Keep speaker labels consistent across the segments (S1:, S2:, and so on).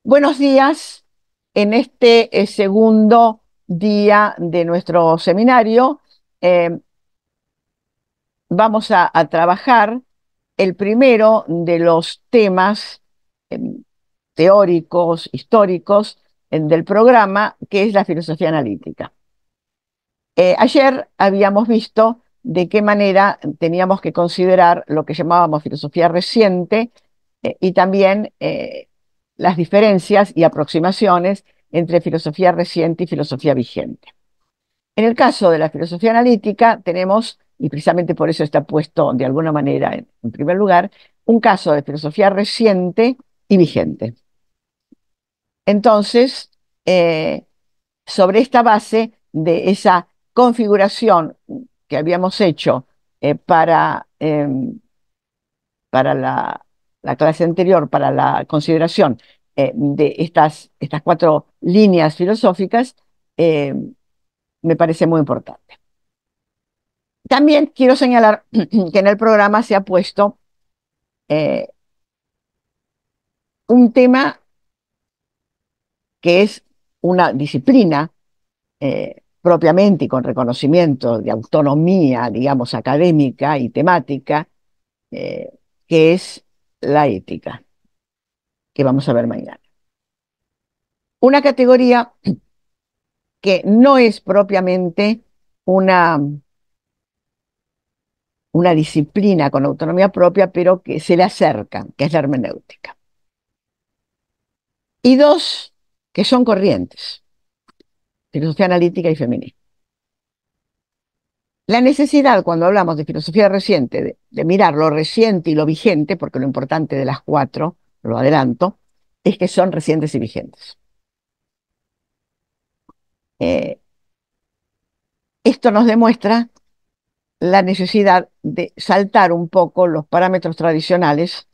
S1: Buenos días. En este segundo día de nuestro seminario eh, vamos a trabajar el primero de los temas eh, teóricos, históricos del programa, que es la filosofía analítica. Ayer habíamos visto de qué manera teníamos que considerar lo que llamábamos filosofía reciente y también las diferencias y aproximaciones entre filosofía reciente y filosofía vigente. En el caso de la filosofía analítica tenemos, y precisamente por eso está puesto de alguna manera en primer lugar, un caso de filosofía reciente y vigente. Entonces, eh, sobre esta base de esa configuración que habíamos hecho para la clase anterior, para la consideración de estas cuatro líneas filosóficas, eh, me parece muy importante. También quiero señalar que en el programa se ha puesto eh, un tema que es una disciplina propiamente y con reconocimiento de autonomía, digamos, académica y temática, eh, que es la ética, que vamos a ver mañana. Una categoría que no es propiamente una, una disciplina con autonomía propia, pero que se le acerca, que es la hermenéutica. Y dos que son corrientes, filosofía analítica y feminista. La necesidad, cuando hablamos de filosofía reciente, de mirar lo reciente y lo vigente, porque lo importante de las cuatro, lo adelanto, es que son recientes y vigentes. Eh, Esto nos demuestra la necesidad de saltar un poco los parámetros tradicionales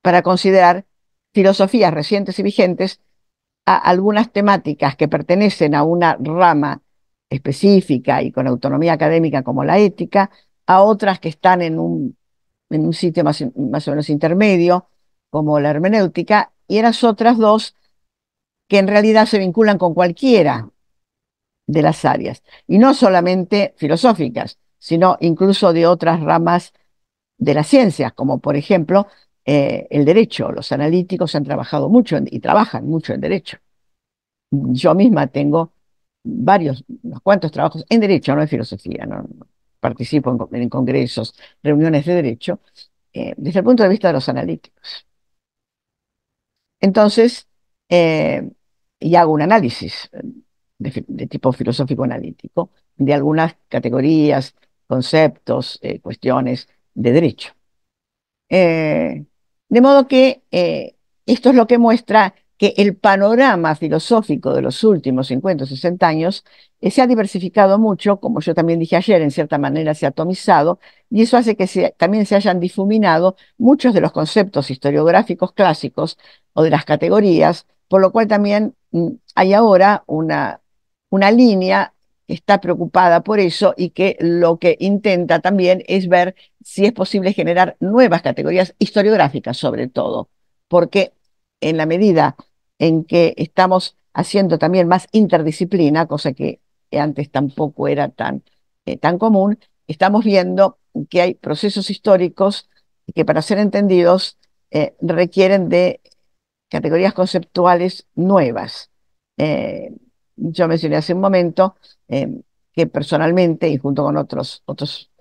S1: para considerar filosofías recientes y vigentes a algunas temáticas que pertenecen a una rama específica y con autonomía académica como la ética, a otras que están en un sitio más o menos intermedio, como la hermenéutica, y en las otras dos que en realidad se vinculan con cualquiera de las áreas, y no solamente filosóficas, sino incluso de otras ramas de las ciencias, como por ejemplo el derecho. Los analíticos han trabajado mucho y trabajan mucho en derecho. Yo misma tengo unos cuantos trabajos en derecho, no en filosofía, no participo en congresos, reuniones de derecho, desde el punto de vista de los analíticos. Entonces, eh, y hago un análisis de tipo filosófico analítico de algunas categorías, conceptos, cuestiones de derecho. Eh, de modo que esto es lo que muestra que el panorama filosófico de los últimos 50 o 60 años se ha diversificado mucho, como yo también dije ayer, en cierta manera se ha atomizado, y eso hace que también se hayan difuminado muchos de los conceptos historiográficos clásicos o de las categorías, por lo cual también hay ahora una línea que está preocupada por eso y que lo que intenta también es ver si es posible generar nuevas categorías historiográficas, sobre todo, porque en la medida en que estamos haciendo también más interdisciplina, cosa que antes tampoco era tan común, estamos viendo que hay procesos históricos que para ser entendidos requieren de categorías conceptuales nuevas. Eh, yo mencioné hace un momento que personalmente y junto con otros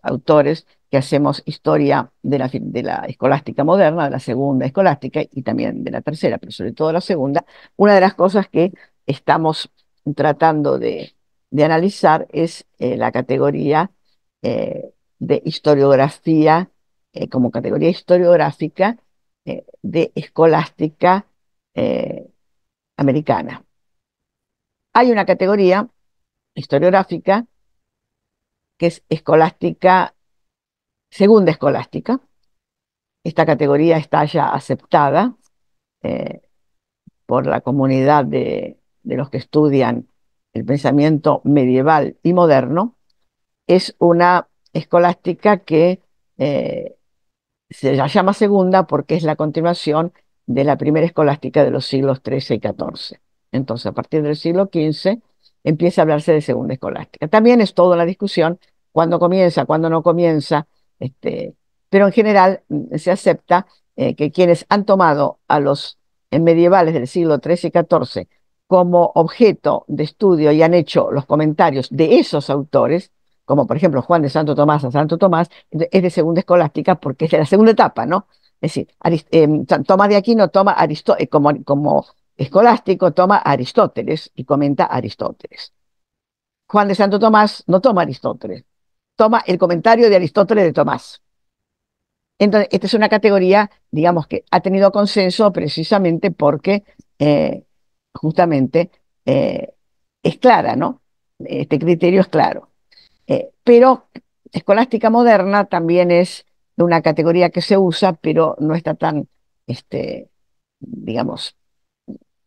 S1: autores que hacemos historia de la escolástica moderna, de la segunda escolástica y también de la tercera, pero sobre todo la segunda, una de las cosas que estamos tratando de analizar es la categoría de historiografía, como categoría historiográfica de escolástica eh, americana. Hay una categoría historiográfica que es escolástica, segunda escolástica. Esta categoría está ya aceptada eh, por la comunidad de los que estudian el pensamiento medieval y moderno. Es una escolástica que se la llama segunda porque es la continuación de la primera escolástica de los siglos XIII y XIV. Entonces, a partir del siglo XV empieza a hablarse de segunda escolástica. También es toda la discusión cuándo comienza, cuándo no comienza, este, pero en general se acepta que quienes han tomado a los medievales del siglo XIII y XIV como objeto de estudio y han hecho los comentarios de esos autores, como por ejemplo Juan de Santo Tomás a Santo Tomás, es de segunda escolástica porque es de la segunda etapa, ¿no? Es decir, Tomás de Aquino toma como escolástico, toma a Aristóteles y comenta a Aristóteles. Juan de Santo Tomás no toma a Aristóteles, toma el comentario de Aristóteles de Tomás. Entonces, esta es una categoría, digamos, que ha tenido consenso precisamente porque justamente eh, es clara, ¿no? Este criterio es claro. Pero escolástica moderna también es una categoría que se usa, pero no está tan, digamos,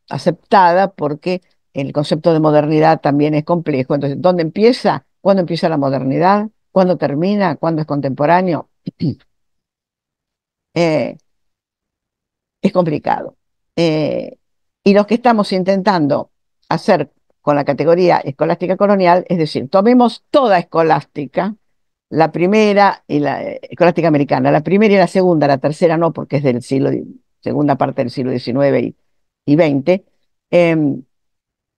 S1: aceptada porque el concepto de modernidad también es complejo. Entonces, ¿dónde empieza? ¿Cuándo empieza la modernidad? ¿Cuándo termina? ¿Cuándo es contemporáneo? Eh, es complicado. Eh, y lo que estamos intentando hacer con la categoría escolástica colonial, es decir, tomemos toda escolástica, la primera y la escolástica americana, la primera y la segunda, la tercera no, porque es del segunda parte del siglo XIX y XX,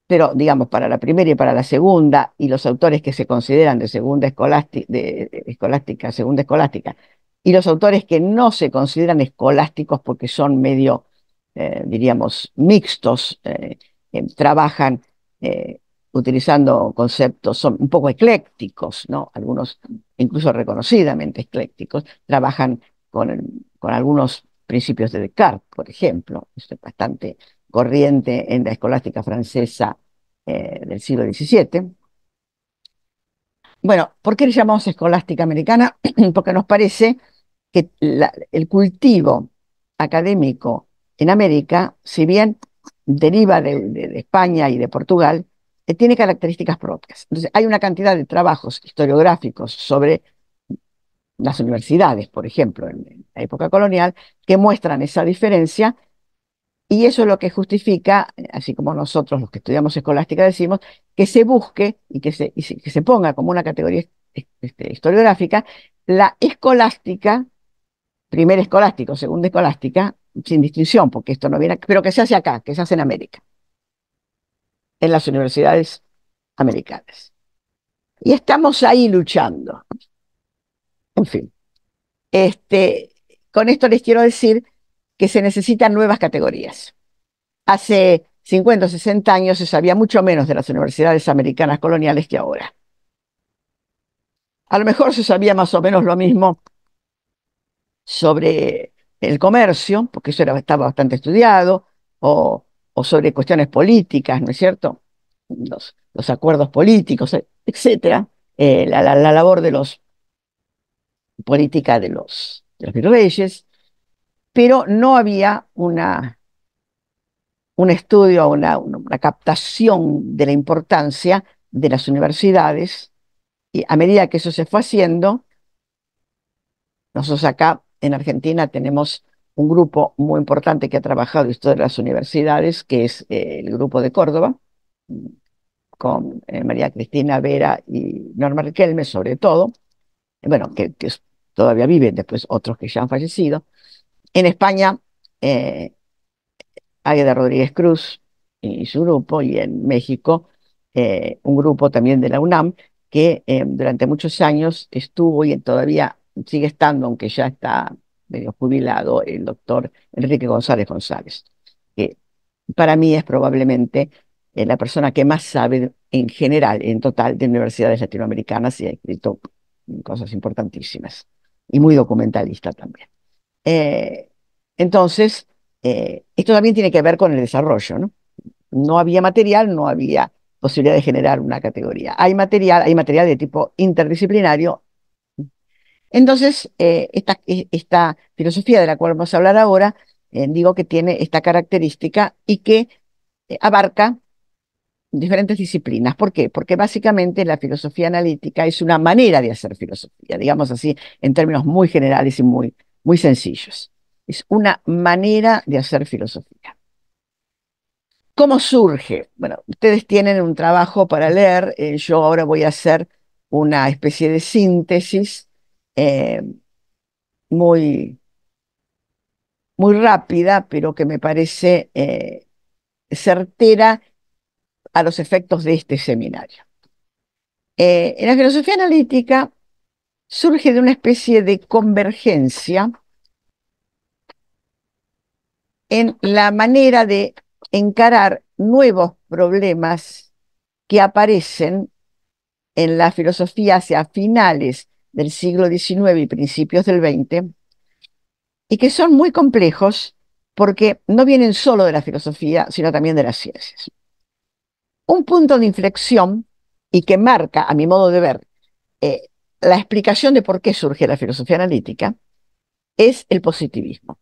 S1: pero digamos, para la primera y para la segunda, y los autores que se consideran de segunda escolástica, de escolástica, segunda escolástica, y los autores que no se consideran escolásticos porque son medio, diríamos, mixtos, trabajan utilizando conceptos, son un poco eclécticos, ¿no? Algunos incluso reconocidamente eclécticos, trabajan con algunos principios de Descartes, por ejemplo, esto es bastante corriente en la escolástica francesa del siglo XVII. Bueno, ¿por qué le llamamos escolástica americana? Porque nos parece que el cultivo académico en América, si bien deriva de España y de Portugal, tiene características propias. Entonces, hay una cantidad de trabajos historiográficos sobre las universidades, por ejemplo, en la época colonial, que muestran esa diferencia. Y eso es lo que justifica, así como nosotros los que estudiamos escolástica decimos, que se busque que se ponga como una categoría historiográfica la escolástica, primer escolástico, segunda escolástica, sin distinción, porque esto no viene, pero que se hace acá, que se hace en América, en las universidades americanas. Y estamos ahí luchando. En fin, este, con esto les quiero decir que se necesitan nuevas categorías. Hace 50 o 60 años se sabía mucho menos de las universidades americanas coloniales que ahora. A lo mejor se sabía más o menos lo mismo sobre el comercio, porque eso estaba bastante estudiado, o sobre cuestiones políticas, ¿no es cierto? Los acuerdos políticos, etcétera, la labor de los política de los virreyes, pero no había un estudio, una captación de la importancia de las universidades, y a medida que eso se fue haciendo, nosotros acá en Argentina tenemos un grupo muy importante que ha trabajado historia de las universidades, que es el grupo de Córdoba, con María Cristina Vera y Norma Riquelme, sobre todo, bueno, que todavía viven, después otros que ya han fallecido. En España, eh, Águeda Rodríguez Cruz y su grupo, y en México un grupo también de la UNAM que durante muchos años estuvo y todavía sigue estando, aunque ya está medio jubilado, el doctor Enrique González González, que para mí es probablemente la persona que más sabe en general, en total, de universidades latinoamericanas y ha escrito cosas importantísimas y muy documentalista también. Eh, entonces, esto también tiene que ver con el desarrollo, ¿no? No había material, no había posibilidad de generar una categoría. Hay material de tipo interdisciplinario. Entonces, esta filosofía de la cual vamos a hablar ahora, digo que tiene esta característica y que abarca diferentes disciplinas. ¿Por qué? Porque básicamente la filosofía analítica es una manera de hacer filosofía, digamos así, en términos muy generales y muy sencillos. es una manera de hacer filosofía. ¿Cómo surge? Bueno, ustedes tienen un trabajo para leer, yo ahora voy a hacer una especie de síntesis eh, muy, muy rápida, pero que me parece certera a los efectos de este seminario. En la filosofía analítica surge de una especie de convergencia en la manera de encarar nuevos problemas que aparecen en la filosofía hacia finales del siglo XIX y principios del XX, y que son muy complejos porque no vienen solo de la filosofía, sino también de las ciencias. Un punto de inflexión y que marca, a mi modo de ver, eh, la explicación de por qué surge la filosofía analítica es el positivismo.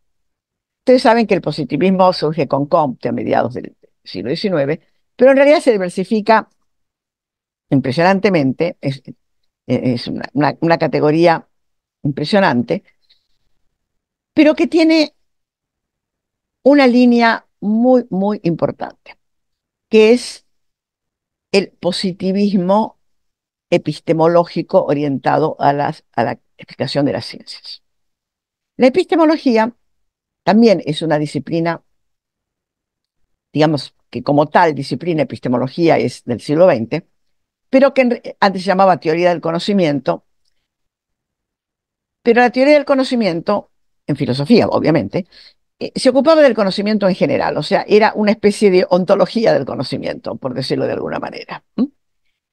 S1: Ustedes saben que el positivismo surge con Comte a mediados del siglo XIX, pero en realidad se diversifica impresionantemente, es una categoría impresionante, pero que tiene una línea muy, muy importante, que es el positivismo epistemológico orientado a la explicación de las ciencias. La epistemología también es una disciplina, digamos que como tal disciplina epistemología es del siglo XX, pero que antes se llamaba teoría del conocimiento, pero la teoría del conocimiento, en filosofía obviamente, se ocupaba del conocimiento en general, o sea, era una especie de ontología del conocimiento, por decirlo de alguna manera.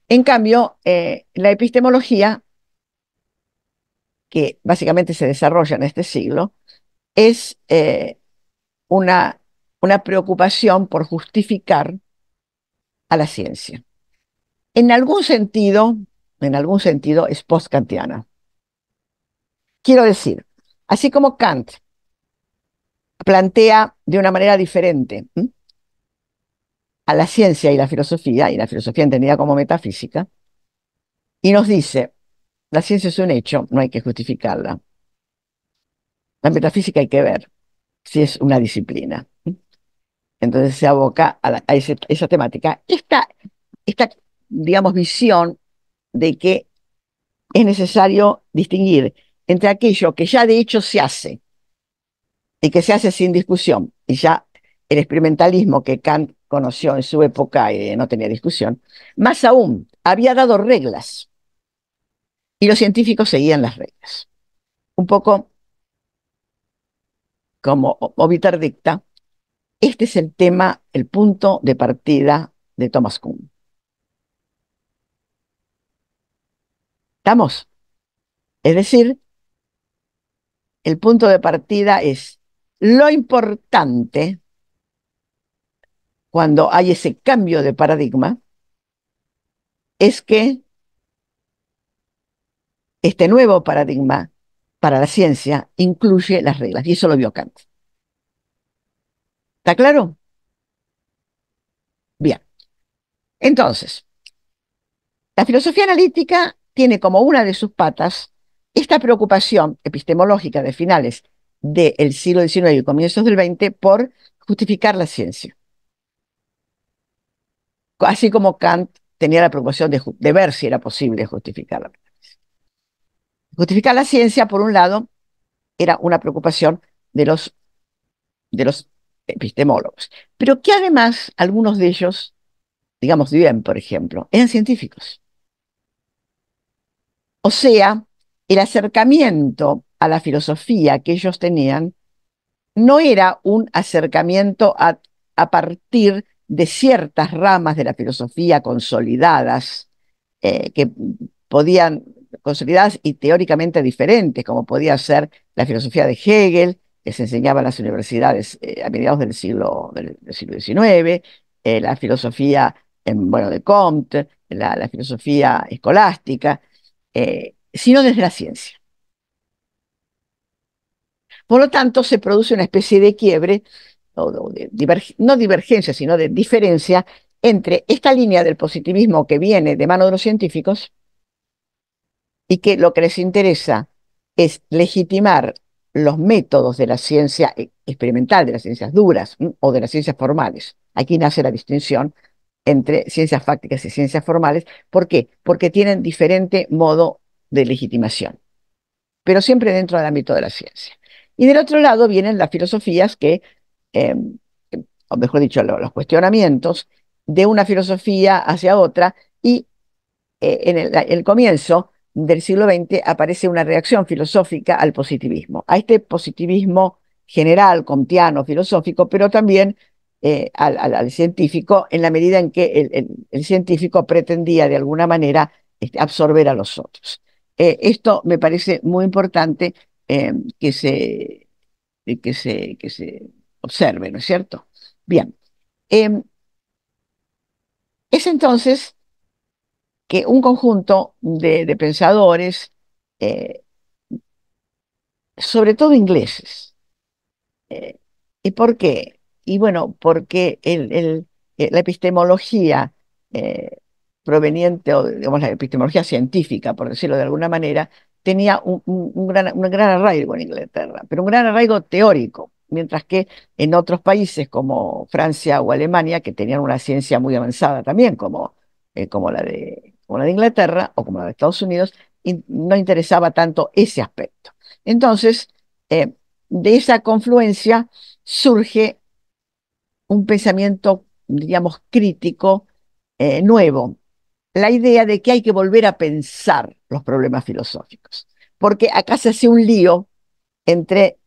S1: En cambio, la epistemología, que básicamente se desarrolla en este siglo, es una, una preocupación por justificar a la ciencia. En algún sentido, en algún sentido es post-kantiana. Quiero decir, así como Kant plantea de una manera diferente a la ciencia y la filosofía entendida como metafísica, y nos dice, la ciencia es un hecho, no hay que justificarla. La metafísica hay que ver si es una disciplina. Entonces se aboca a esa temática. Esta, digamos, visión de que es necesario distinguir entre aquello que ya de hecho se hace y que se hace sin discusión, y ya el experimentalismo que Kant conoció en su época no tenía discusión, más aún, había dado reglas y los científicos seguían las reglas. Un poco como Obiter dicta, este es el tema, el punto de partida de Thomas Kuhn. ¿Estamos? Es decir, el punto de partida es lo importante cuando hay ese cambio de paradigma, es que este nuevo paradigma para la ciencia incluye las reglas, y eso lo vio Kant. ¿Está claro? Bien. Entonces, la filosofía analítica tiene como una de sus patas esta preocupación epistemológica de finales del siglo XIX y comienzos del XX por justificar la ciencia. Así como Kant tenía la preocupación de ver si era posible justificarla. Justificar la ciencia, por un lado, era una preocupación de los epistemólogos, pero que además algunos de ellos, digamos bien, por ejemplo, eran científicos. O sea, el acercamiento a la filosofía que ellos tenían no era un acercamiento a partir de ciertas ramas de la filosofía consolidadas, que podían, consolidadas y teóricamente diferentes, como podía ser la filosofía de Hegel, que se enseñaba en las universidades a mediados del siglo XIX, la filosofía, bueno, de Comte, la filosofía escolástica, sino desde la ciencia. Por lo tanto, se produce una especie de quiebre, no divergencia, sino de diferencia entre esta línea del positivismo que viene de mano de los científicos y que lo que les interesa es legitimar los métodos de la ciencia experimental, de las ciencias duras, o de las ciencias formales. Aquí nace la distinción entre ciencias fácticas y ciencias formales. ¿Por qué? Porque tienen diferente modo de legitimación, pero siempre dentro del ámbito de la ciencia. Y del otro lado vienen las filosofías que, eh, o mejor dicho, los cuestionamientos de una filosofía hacia otra, y en el comienzo del siglo XX aparece una reacción filosófica al positivismo, a este positivismo general, kantiano, filosófico, pero también al científico, en la medida en que el científico pretendía de alguna manera absorber a los otros. Esto me parece muy importante, que se observe, ¿no es cierto? Bien, eh, es entonces que un conjunto de pensadores, eh, sobre todo ingleses. eh, ¿Y por qué? Y bueno, porque la epistemología, eh, proveniente, o digamos la epistemología científica, por decirlo de alguna manera, tenía un gran arraigo en Inglaterra, pero un gran arraigo teórico, mientras que en otros países como Francia o Alemania, que tenían una ciencia muy avanzada también, como la de Inglaterra o como la de Estados Unidos, no interesaba tanto ese aspecto. Entonces, eh, de esa confluencia surge un pensamiento, digamos, crítico, nuevo, la idea de que hay que volver a pensar los problemas filosóficos, porque acá se hace un lío entre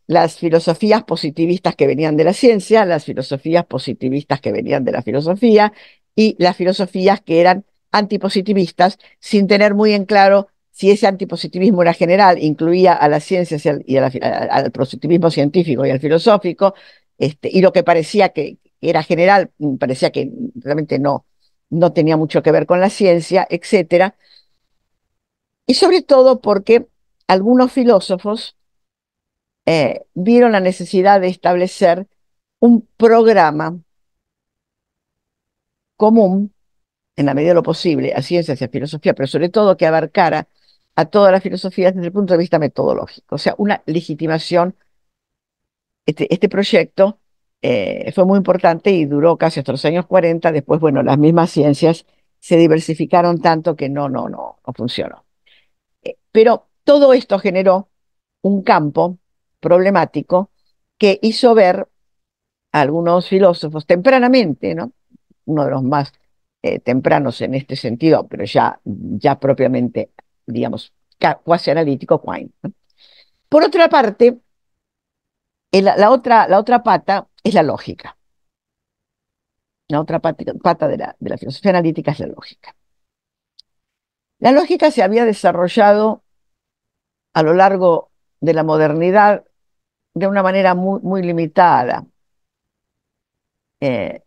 S1: las filosofías positivistas que venían de la ciencia, las filosofías positivistas que venían de la filosofía, y las filosofías que eran antipositivistas, sin tener muy en claro si ese antipositivismo era general, incluía a las ciencias al positivismo científico y al filosófico, y lo que parecía que era general, parecía que realmente no tenía mucho que ver con la ciencia, etcétera. Y sobre todo porque algunos filósofos vieron la necesidad de establecer un programa común, en la medida de lo posible, a ciencias y a filosofía, pero sobre todo que abarcara a todas las filosofías desde el punto de vista metodológico, o sea, una legitimación. Este proyecto fue muy importante y duró casi hasta los años 40. Después, bueno, las mismas ciencias se diversificaron tanto que no funcionó. Pero todo esto generó un campo problemático que hizo ver a algunos filósofos tempranamente, ¿no? Uno de los más tempranos en este sentido, pero ya propiamente, digamos, cuasi analítico, Quine, ¿no? Por otra parte, la otra pata es la lógica. La otra pata de la filosofía analítica es la lógica. La lógica se había desarrollado a lo largo de la modernidad de una manera muy, muy limitada. Eh,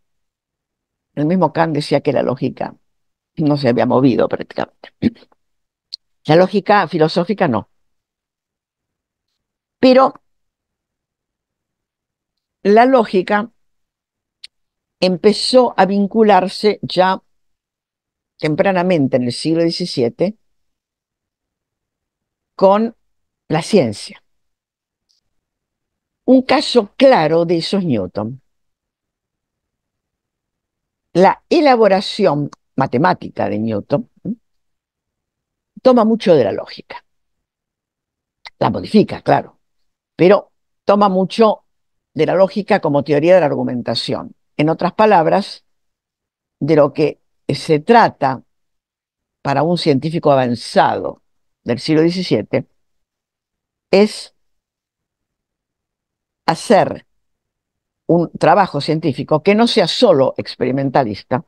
S1: el mismo Kant decía que la lógica no se había movido prácticamente. La lógica filosófica no. Pero la lógica empezó a vincularse ya tempranamente en el siglo XVII con la ciencia. Un caso claro de eso es Newton. La elaboración matemática de Newton toma mucho de la lógica. La modifica, claro, pero toma mucho de la lógica como teoría de la argumentación. En otras palabras, de lo que se trata para un científico avanzado del siglo XVII es hacer un trabajo científico que no sea solo experimentalista.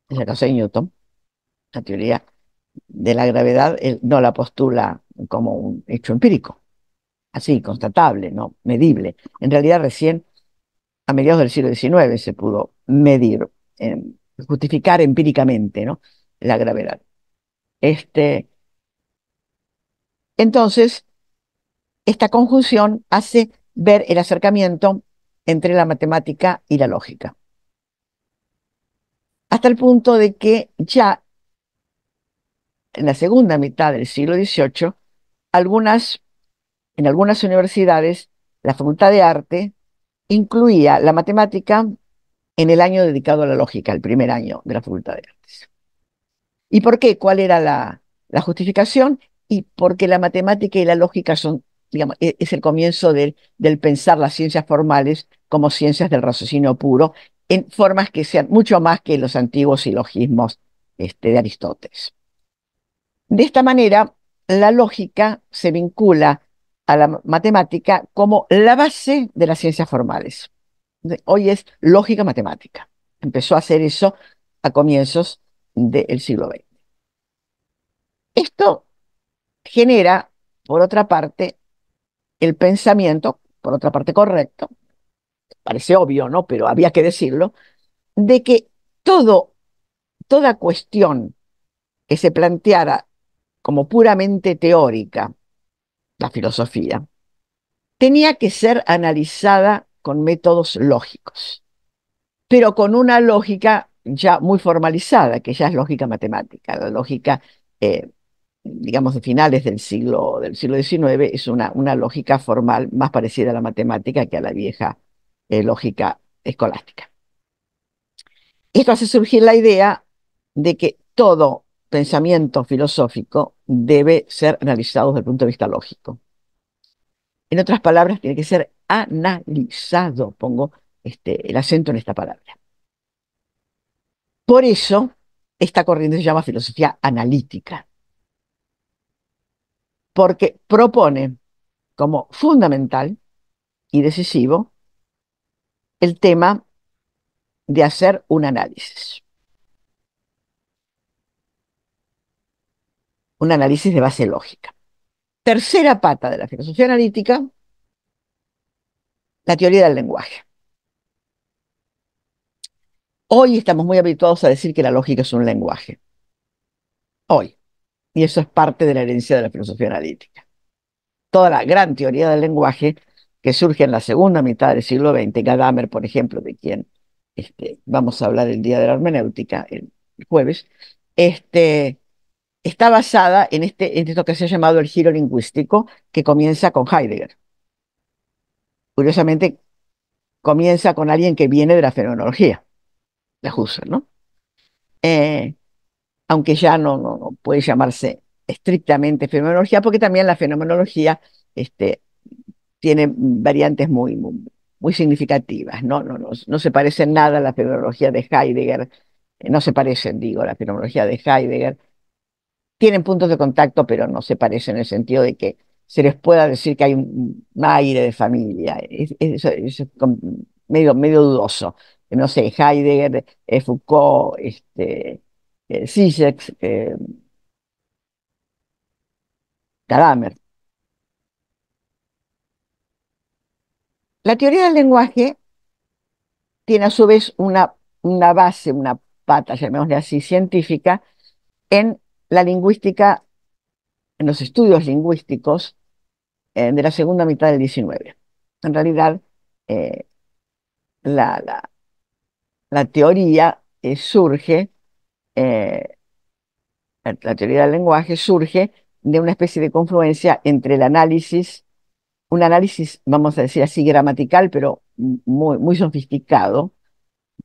S1: Es el caso de Newton. La teoría de la gravedad él no la postula como un hecho empírico, así, constatable, ¿no? Medible. En realidad, recién a mediados del siglo XIX se pudo medir, justificar empíricamente, ¿no?, la gravedad. Este, entonces, esta conjunción hace ver el acercamiento entre la matemática y la lógica, hasta el punto de que ya en la segunda mitad del siglo XVIII, algunas En algunas universidades, la Facultad de Arte incluía la matemática en el año dedicado a la lógica, el primer año de la Facultad de Artes. ¿Y por qué? ¿Cuál era la justificación? Y porque la matemática y la lógica son, digamos, es el comienzo del pensar las ciencias formales como ciencias del raciocinio puro, en formas que sean mucho más que los antiguos silogismos de Aristóteles. De esta manera, la lógica se vincula a la matemática como la base de las ciencias formales. Hoy es lógica matemática. Empezó a hacer eso a comienzos del siglo XX. Esto genera, por otra parte, el pensamiento, por otra parte correcto, parece obvio, ¿no? Pero había que decirlo, de que todo, toda cuestión que se planteara como puramente teórica, la filosofía, tenía que ser analizada con métodos lógicos, pero con una lógica ya muy formalizada, que ya es lógica matemática. La lógica, eh, digamos, de finales del siglo XIX es una lógica formal más parecida a la matemática que a la vieja lógica escolástica. Esto hace surgir la idea de que todo pensamiento filosófico debe ser analizado desde el punto de vista lógico. En otras palabras, tiene que ser analizado. Pongo el acento en esta palabra. Por eso, esta corriente se llama filosofía analítica, porque propone como fundamental y decisivo el tema de hacer un análisis de base lógica. Tercera pata de la filosofía analítica, la teoría del lenguaje. Hoy estamos muy habituados a decir que la lógica es un lenguaje. Hoy. Y eso es parte de la herencia de la filosofía analítica. Toda la gran teoría del lenguaje que surge en la segunda mitad del siglo XX, Gadamer, por ejemplo, de quien vamos a hablar el día de la hermenéutica, el jueves, está basada en esto que se ha llamado el giro lingüístico, que comienza con Heidegger. Curiosamente, comienza con alguien que viene de la fenomenología, de Husserl, ¿no? Eh, Aunque ya no puede llamarse estrictamente fenomenología, porque también la fenomenología este, tiene variantes muy significativas, ¿no? No se parece en nada a la fenomenología de Heidegger, no se parecen, digo, a la fenomenología de Heidegger. Tienen puntos de contacto, pero no se parecen en el sentido de que se les pueda decir que hay un aire de familia. Medio dudoso. No sé, Heidegger, Foucault, Zizek, Gadamer. La teoría del lenguaje tiene a su vez una base, una pata, llamémosle así, científica, en la lingüística, en los estudios lingüísticos de la segunda mitad del XIX. En realidad, eh, la, la- la teoría surge, eh, la teoría del lenguaje surge de una especie de confluencia entre el análisis, un análisis, vamos a decir así, gramatical, pero muy sofisticado,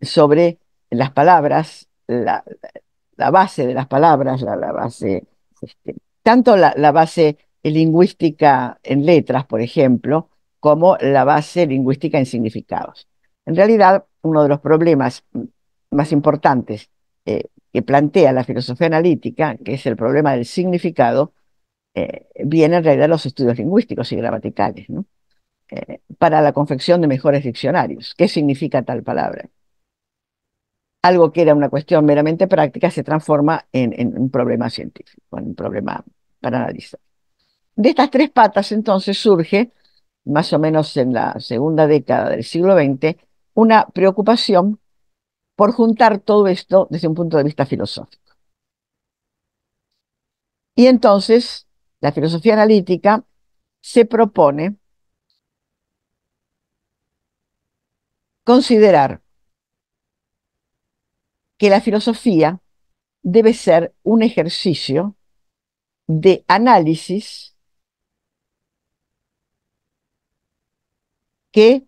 S1: sobre las palabras, la base de las palabras, la base, tanto la base lingüística en letras, por ejemplo, como la base lingüística en significados. En realidad, uno de los problemas más importantes que plantea la filosofía analítica, que es el problema del significado, viene en realidad de los estudios lingüísticos y gramaticales, ¿no? Para la confección de mejores diccionarios. ¿Qué significa tal palabra? Algo que era una cuestión meramente práctica se transforma en un problema científico, en un problema para analizar. De estas tres patas entonces surge, más o menos en la segunda década del siglo XX, una preocupación por juntar todo esto desde un punto de vista filosófico. Y entonces la filosofía analítica se propone considerar que la filosofía debe ser un ejercicio de análisis que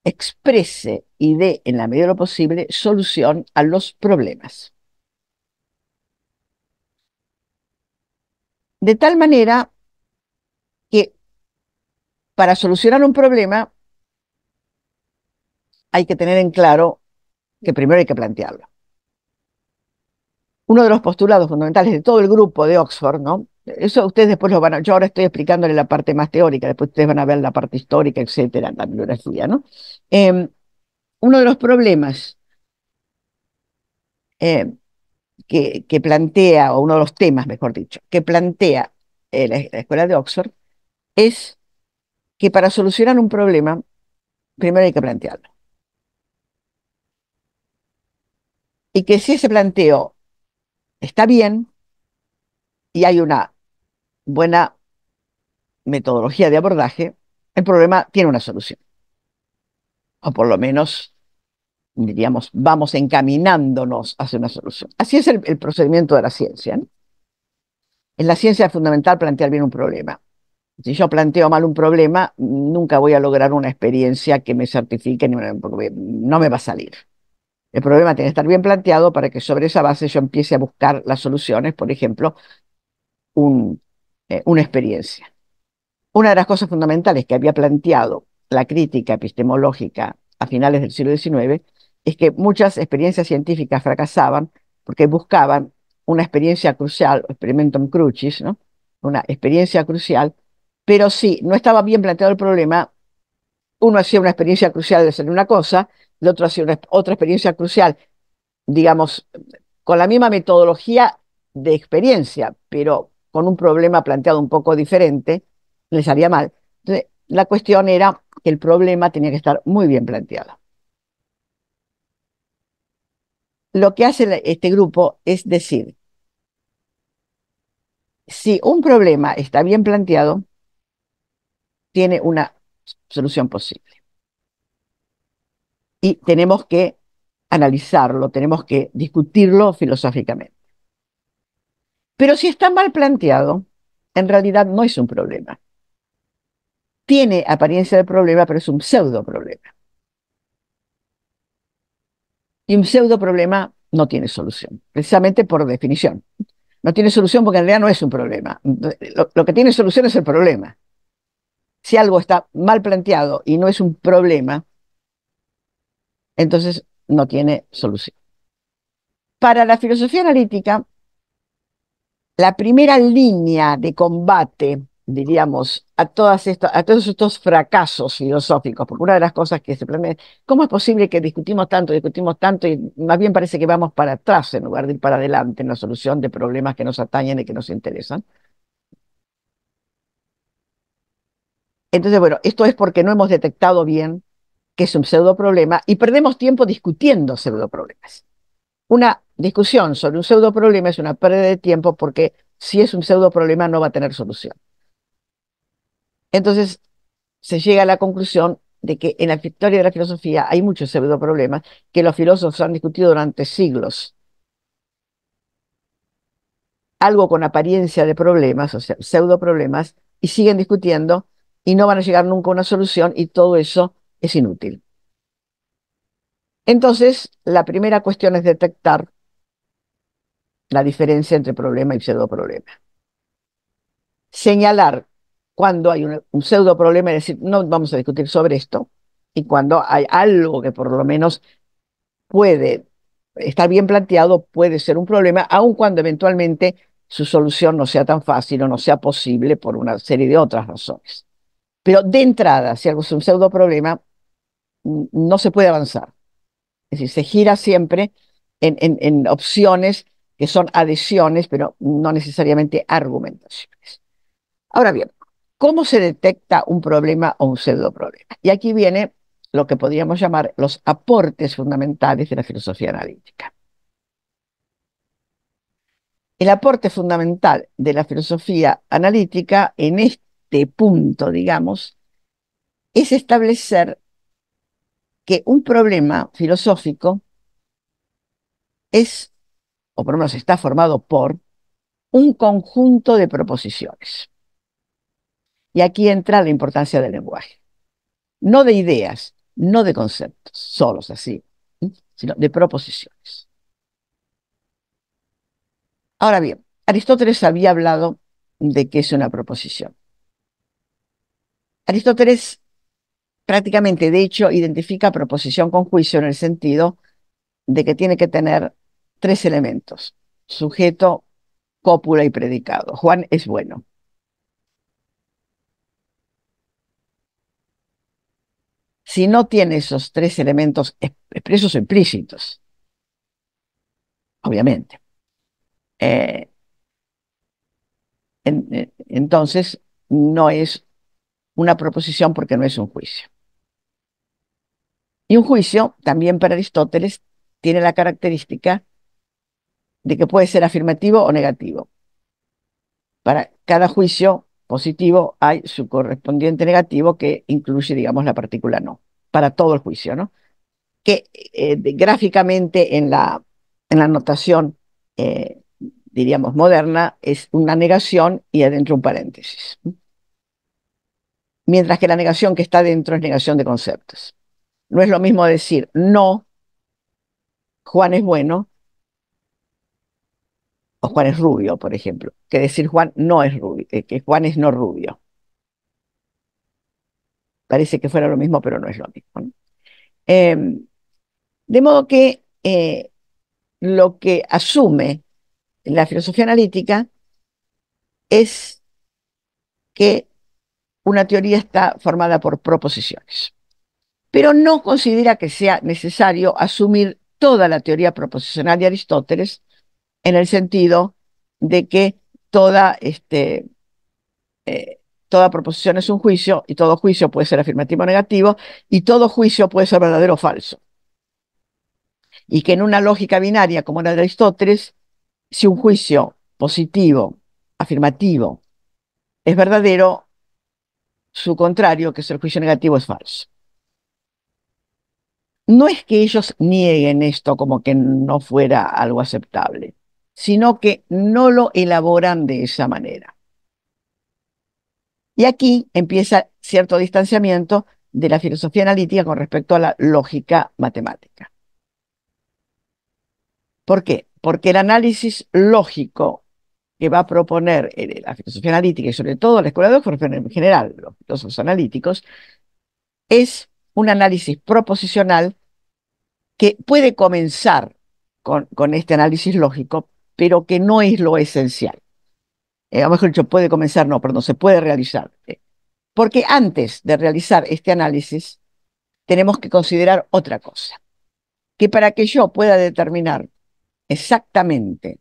S1: exprese y dé en la medida de lo posible solución a los problemas. De tal manera que para solucionar un problema hay que tener en claro que primero hay que plantearlo. Uno de los postulados fundamentales de todo el grupo de Oxford, ¿no? Eso ustedes después lo van a, yo ahora estoy explicándole la parte más teórica, después ustedes van a ver la parte histórica, etcétera, la bibliografía, ¿no? Eh, Uno de los problemas eh, que plantea, o uno de los temas, mejor dicho, que plantea la Escuela de Oxford, es que para solucionar un problema, primero hay que plantearlo. Y que si ese planteo está bien y hay una buena metodología de abordaje, el problema tiene una solución. O por lo menos, diríamos, vamos encaminándonos hacia una solución. Así es el procedimiento de la ciencia, ¿no? En la ciencia es fundamental plantear bien un problema. Si yo planteo mal un problema, nunca voy a lograr una experiencia que me certifique, porque no me va a salir. El problema tiene que estar bien planteado para que sobre esa base yo empiece a buscar las soluciones, por ejemplo, una experiencia. Una de las cosas fundamentales que había planteado la crítica epistemológica a finales del siglo XIX es que muchas experiencias científicas fracasaban porque buscaban una experiencia crucial, experimentum crucis, ¿no? Una experiencia crucial, pero si no estaba bien planteado el problema, uno hacía una experiencia crucial de hacer una cosa, el otro hacía otra experiencia crucial, digamos, con la misma metodología de experiencia, pero con un problema planteado un poco diferente, les haría mal. Entonces, la cuestión era que el problema tenía que estar muy bien planteado. Lo que hace este grupo es decir, si un problema está bien planteado, tiene una solución posible. Y tenemos que analizarlo, tenemos que discutirlo filosóficamente. Pero si está mal planteado, en realidad no es un problema. Tiene apariencia de problema, pero es un pseudo problema. Y un pseudo problema no tiene solución, precisamente por definición. No tiene solución porque en realidad no es un problema. Lo que tiene solución es el problema. Si algo está mal planteado y no es un problema, entonces no tiene solución. Para la filosofía analítica, la primera línea de combate, diríamos, a todos estos fracasos filosóficos, porque una de las cosas que se plantea es, ¿cómo es posible que discutimos tanto y más bien parece que vamos para atrás en lugar de ir para adelante en la solución de problemas que nos atañen y que nos interesan? Entonces, bueno, esto es porque no hemos detectado bien que es un pseudo problema y perdemos tiempo discutiendo pseudo problemas. Una discusión sobre un pseudo problema es una pérdida de tiempo porque si es un pseudo problema no va a tener solución. Entonces se llega a la conclusión de que en la historia de la filosofía hay muchos pseudo problemas que los filósofos han discutido durante siglos. Algo con apariencia de problemas, o sea, pseudo problemas, y siguen discutiendo y no van a llegar nunca a una solución y todo eso es inútil. Entonces, la primera cuestión es detectar la diferencia entre problema y pseudo problema. Señalar cuando hay un pseudo problema, es decir, no vamos a discutir sobre esto, y cuando hay algo que por lo menos puede estar bien planteado, puede ser un problema, aun cuando eventualmente su solución no sea tan fácil o no sea posible por una serie de otras razones. Pero de entrada, si algo es un pseudo problema, no se puede avanzar. Es decir, se gira siempre en opciones que son adhesiones, pero no necesariamente argumentaciones. Ahora bien, ¿cómo se detecta un problema o un pseudo problema? Y aquí viene lo que podríamos llamar los aportes fundamentales de la filosofía analítica. El aporte fundamental de la filosofía analítica en este punto, digamos, es establecer que un problema filosófico es, o por lo menos está formado por, un conjunto de proposiciones. Y aquí entra la importancia del lenguaje. no de ideas, no de conceptos, solos así, sino de proposiciones. Ahora bien, Aristóteles había hablado de qué es una proposición. Aristóteles prácticamente, de hecho, identifica proposición con juicio en el sentido de que tiene que tener tres elementos: sujeto, cópula y predicado. Juan es bueno. Si no tiene esos tres elementos expresos o implícitos, obviamente, eh, entonces no es una proposición porque no es un juicio. Y un juicio, también para Aristóteles, tiene la característica de que puede ser afirmativo o negativo. Para cada juicio positivo hay su correspondiente negativo que incluye, digamos, la partícula no, para todo el juicio, ¿no? Que gráficamente en la notación, diríamos, moderna, es una negación y adentro un paréntesis. Mientras que la negación que está dentro es negación de conceptos. No es lo mismo decir no, Juan es bueno, o Juan es rubio, por ejemplo, que decir Juan no es rubio, que Juan es no rubio. Parece que fuera lo mismo, pero no es lo mismo, ¿no? De modo que lo que asume la filosofía analítica es que una teoría está formada por proposiciones, pero no considera que sea necesario asumir toda la teoría proposicional de Aristóteles en el sentido de que toda, toda proposición es un juicio y todo juicio puede ser afirmativo o negativo y todo juicio puede ser verdadero o falso. Y que en una lógica binaria como la de Aristóteles, si un juicio positivo, afirmativo, es verdadero, su contrario, que es el juicio negativo, es falso. No es que ellos nieguen esto como que no fuera algo aceptable, sino que no lo elaboran de esa manera. Y aquí empieza cierto distanciamiento de la filosofía analítica con respecto a la lógica matemática. ¿Por qué? Porque el análisis lógico que va a proponer la filosofía analítica y sobre todo la escuela de Oxford, pero en general los filósofos analíticos, es un análisis proposicional que puede comenzar con este análisis lógico, pero que no es lo esencial. A lo mejor dicho, puede comenzar, no, perdón, se puede realizar. Porque antes de realizar este análisis, tenemos que considerar otra cosa, que para que yo pueda determinar exactamente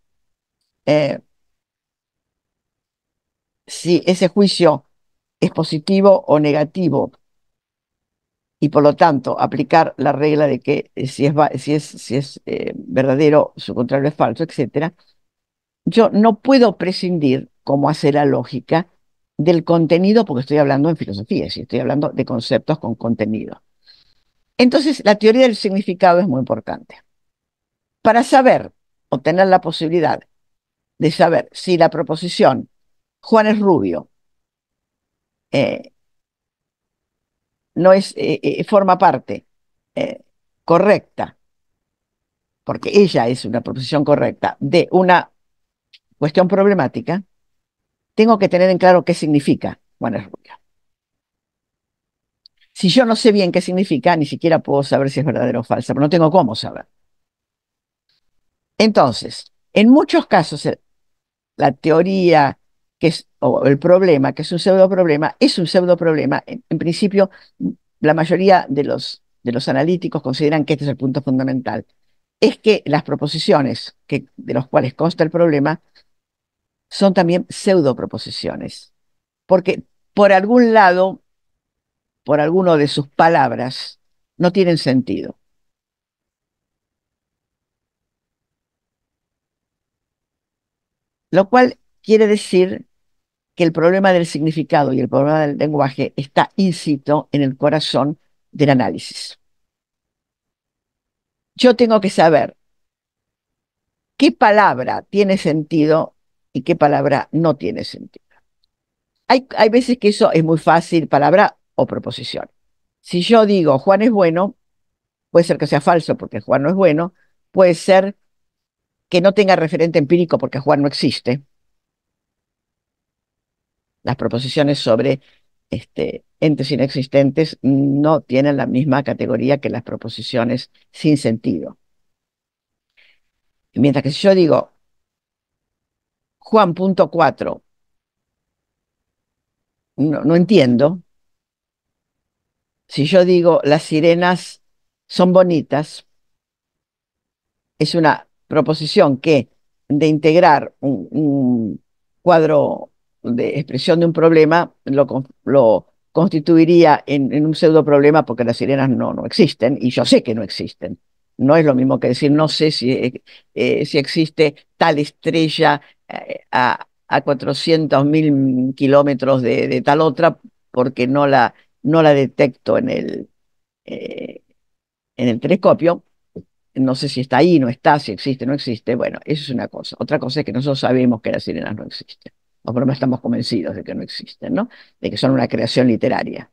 S1: eh, si ese juicio es positivo o negativo, y por lo tanto aplicar la regla de que si es verdadero, su contrario es falso, etcétera, yo no puedo prescindir, como hace la lógica, del contenido, porque estoy hablando en filosofía, si estoy hablando de conceptos con contenido. Entonces, la teoría del significado es muy importante. Para saber o tener la posibilidad de saber si la proposición Juan es rubio eh, no es, forma parte eh, correcta, porque ella es una proposición correcta, de una cuestión problemática, tengo que tener en claro qué significa Juan es rubio. Si yo no sé bien qué significa, ni siquiera puedo saber si es verdadero o falso, pero no tengo cómo saber. Entonces, en muchos casos, la teoría que es, o el problema, que es un pseudo problema, es un pseudo problema. En principio, la mayoría de los analíticos consideran que este es el punto fundamental. Es que las proposiciones de los cuales consta el problema son también pseudo proposiciones. Porque por algún lado, por alguno de sus palabras, no tienen sentido. Lo cual quiere decir que el problema del significado y el problema del lenguaje está íncito en el corazón del análisis. Yo tengo que saber qué palabra tiene sentido y qué palabra no tiene sentido. Hay veces que eso es muy fácil, palabra o proposición. Si yo digo Juan es bueno, puede ser que sea falso porque Juan no es bueno, puede ser que no tenga referente empírico porque Juan no existe. Las proposiciones sobre entes inexistentes no tienen la misma categoría que las proposiciones sin sentido. Mientras que si yo digo Juan punto 4, no entiendo. Si yo digo las sirenas son bonitas, es una proposición que de integrar un cuadro de expresión de un problema lo constituiría en un pseudo problema porque las sirenas no existen y yo sé que no existen. No es lo mismo que decir no sé si existe tal estrella a 400.000 kilómetros de tal otra porque no la detecto eh, en el telescopio. No sé si está ahí, no está, si existe, no existe. Bueno, eso es una cosa. Otra cosa es que nosotros sabemos que las sirenas no existen. O por lo menos estamos convencidos de que no existen, ¿no? De que son una creación literaria.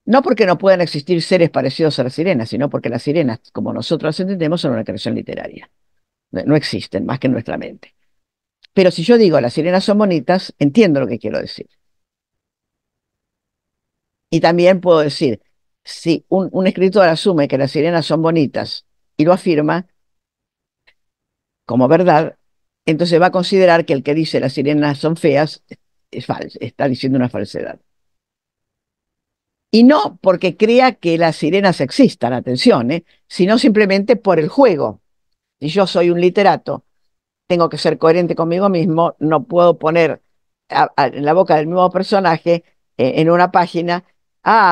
S1: No porque no puedan existir seres parecidos a las sirenas, sino porque las sirenas, como nosotros las entendemos, son una creación literaria. No existen más que en nuestra mente. Pero si yo digo las sirenas son bonitas, entiendo lo que quiero decir. Y también puedo decir, si un escritor asume que las sirenas son bonitas y lo afirma, como verdad, entonces va a considerar que el que dice las sirenas son feas es falso, está diciendo una falsedad. Y no porque crea que las sirenas existan, atención, sino simplemente por el juego. Si yo soy un literato, tengo que ser coherente conmigo mismo, no puedo poner en la boca del mismo personaje en una página,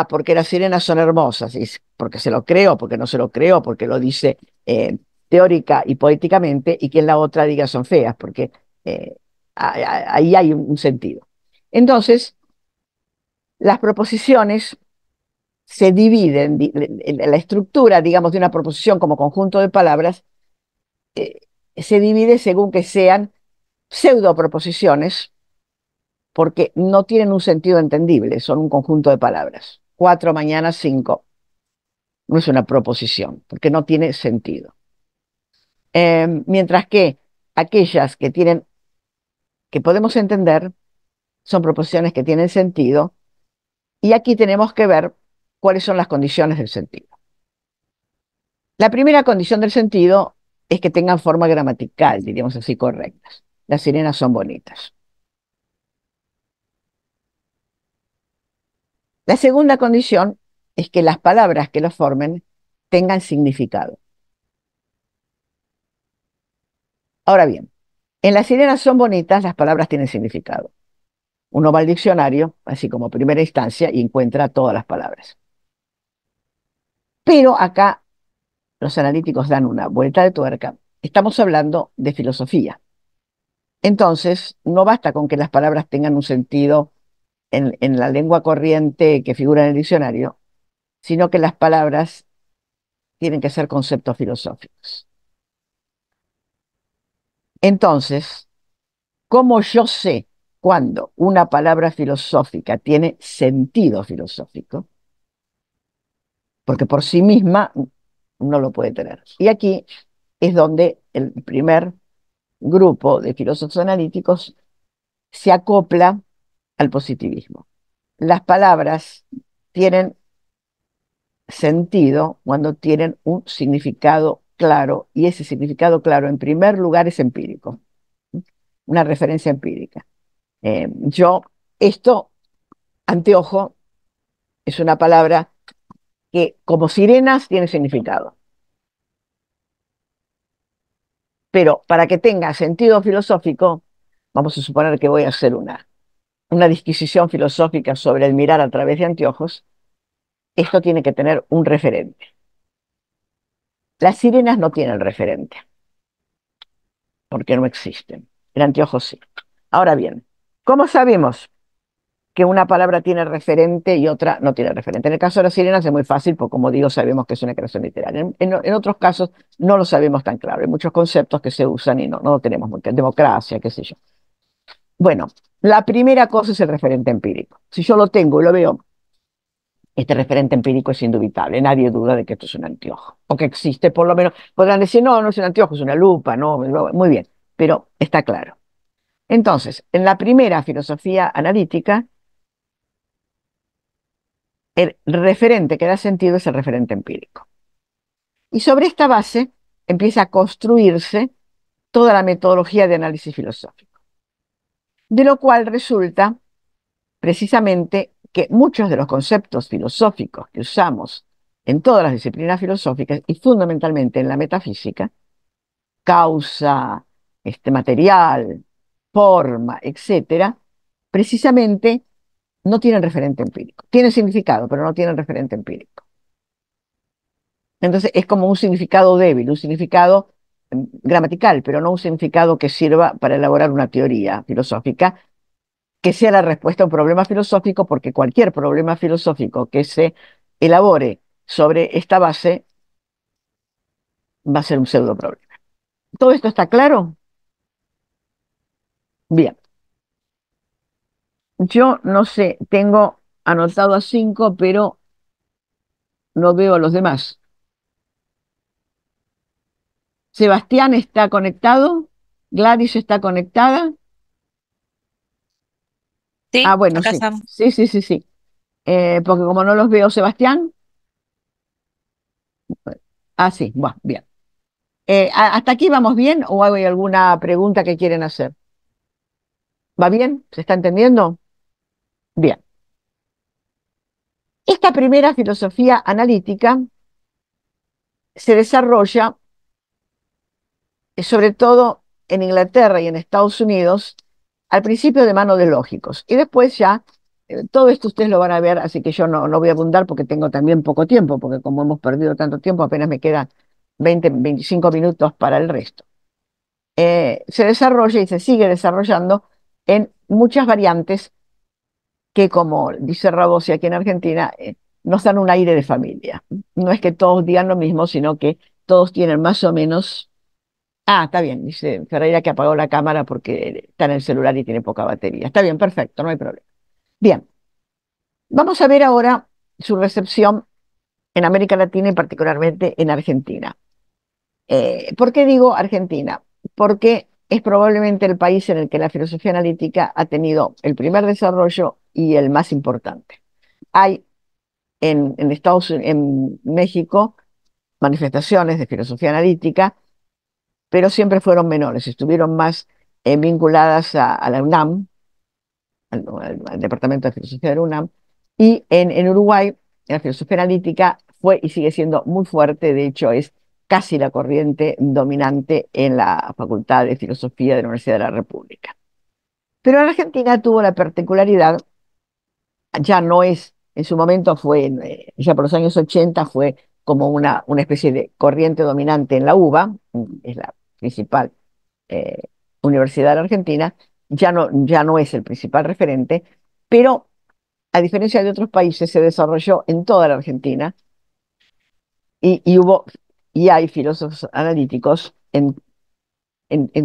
S1: porque las sirenas son hermosas, y porque se lo creo, porque no se lo creo, porque lo dice teórica y poéticamente, y que en la otra diga son feas, porque eh, ahí hay un sentido. Entonces, las proposiciones se dividen, la estructura, digamos, de una proposición como conjunto de palabras, eh, se divide según que sean pseudoproposiciones, porque no tienen un sentido entendible, son un conjunto de palabras. 4 mañana 5 no es una proposición, porque no tiene sentido. Mientras que aquellas que podemos entender, son proposiciones que tienen sentido, y aquí tenemos que ver cuáles son las condiciones del sentido. La primera condición del sentido es que tengan forma gramatical, diríamos así, correctas. Las sirenas son bonitas. La segunda condición es que las palabras que los formen tengan significado. Ahora bien, en las sirenas son bonitas, las palabras tienen significado. Uno va al diccionario, así como primera instancia, y encuentra todas las palabras. Pero acá los analíticos dan una vuelta de tuerca. Estamos hablando de filosofía. Entonces, no basta con que las palabras tengan un sentido en la lengua corriente que figura en el diccionario, sino que las palabras tienen que ser conceptos filosóficos. Entonces, ¿cómo yo sé cuando una palabra filosófica tiene sentido filosófico? Porque por sí misma no lo puede tener. Y aquí es donde el primer grupo de filósofos analíticos se acopla al positivismo. Las palabras tienen sentido cuando tienen un significado claro, y ese significado claro, en primer lugar, es empírico, una referencia empírica. Yo, esto, anteojo, es una palabra que como sirenas tiene significado, pero para que tenga sentido filosófico, vamos a suponer que voy a hacer una disquisición filosófica sobre el mirar a través de anteojos, esto tiene que tener un referente. Las sirenas no tienen referente, porque no existen. El anteojo sí. Ahora bien, ¿cómo sabemos que una palabra tiene referente y otra no tiene referente? En el caso de las sirenas es muy fácil, porque como digo, sabemos que es una creación literaria. En otros casos no lo sabemos tan claro. Hay muchos conceptos que se usan y no lo tenemos muy claro. Democracia, qué sé yo. Bueno, la primera cosa es el referente empírico. Si yo lo tengo y lo veo Este referente empírico es indubitable, nadie duda de que esto es un anteojo, o que existe por lo menos. Podrán decir, no, no es un anteojo, es una lupa, no, muy bien, pero está claro. Entonces, en la primera filosofía analítica, el referente que da sentido es el referente empírico. Y sobre esta base empieza a construirse toda la metodología de análisis filosófico, de lo cual resulta precisamente que muchos de los conceptos filosóficos que usamos en todas las disciplinas filosóficas y fundamentalmente en la metafísica, causa, material, forma, etcétera, precisamente no tienen referente empírico. Tienen significado, pero no tienen referente empírico. Entonces es como un significado débil, un significado gramatical, pero no un significado que sirva para elaborar una teoría filosófica que sea la respuesta a un problema filosófico, porque cualquier problema filosófico que se elabore sobre esta base va a ser un pseudo problema. ¿Todo esto está claro? Bien. Yo no sé, tengo anotado a 5, pero no veo a los demás. Sebastián está conectado, Gladys está conectada. Ah,
S2: Sí,
S1: bueno,
S2: acá
S1: sí,
S2: estamos.
S1: sí, sí, sí, sí. Porque como no los veo, Sebastián. Ah, sí, bueno, bien. ¿Hasta aquí vamos bien o hay alguna pregunta que quieren hacer? ¿Va bien? ¿Se está entendiendo? Bien. Esta primera filosofía analítica se desarrolla sobre todo en Inglaterra y en Estados Unidos, al principio de mano de lógicos. Y después ya, todo esto ustedes lo van a ver, así que yo no voy a abundar porque tengo también poco tiempo, porque como hemos perdido tanto tiempo, apenas me quedan 20, 25 minutos para el resto. Se desarrolla y se sigue desarrollando en muchas variantes que, como dice Rabosi aquí en Argentina, nos dan un aire de familia. No es que todos digan lo mismo, sino que todos tienen más o menos. Ah, está bien, dice Ferreira que apagó la cámara porque está en el celular y tiene poca batería. Está bien, perfecto, no hay problema. Bien, vamos a ver ahora su recepción en América Latina y particularmente en Argentina. ¿Por qué digo Argentina? Porque es probablemente el país en el que la filosofía analítica ha tenido el primer desarrollo y el más importante. Hay en México manifestaciones de filosofía analítica, pero siempre fueron menores, estuvieron más vinculadas a la UNAM, al Departamento de Filosofía de la UNAM, y en Uruguay la filosofía analítica fue y sigue siendo muy fuerte, de hecho es casi la corriente dominante en la Facultad de Filosofía de la Universidad de la República. Pero en Argentina tuvo la particularidad, ya no es, en su momento fue, ya por los años 80 fue como una especie de corriente dominante en la UBA, es la principal eh, universidad de la Argentina, ya no es el principal referente, pero a diferencia de otros países se desarrolló en toda la Argentina y hubo y hay filósofos analíticos en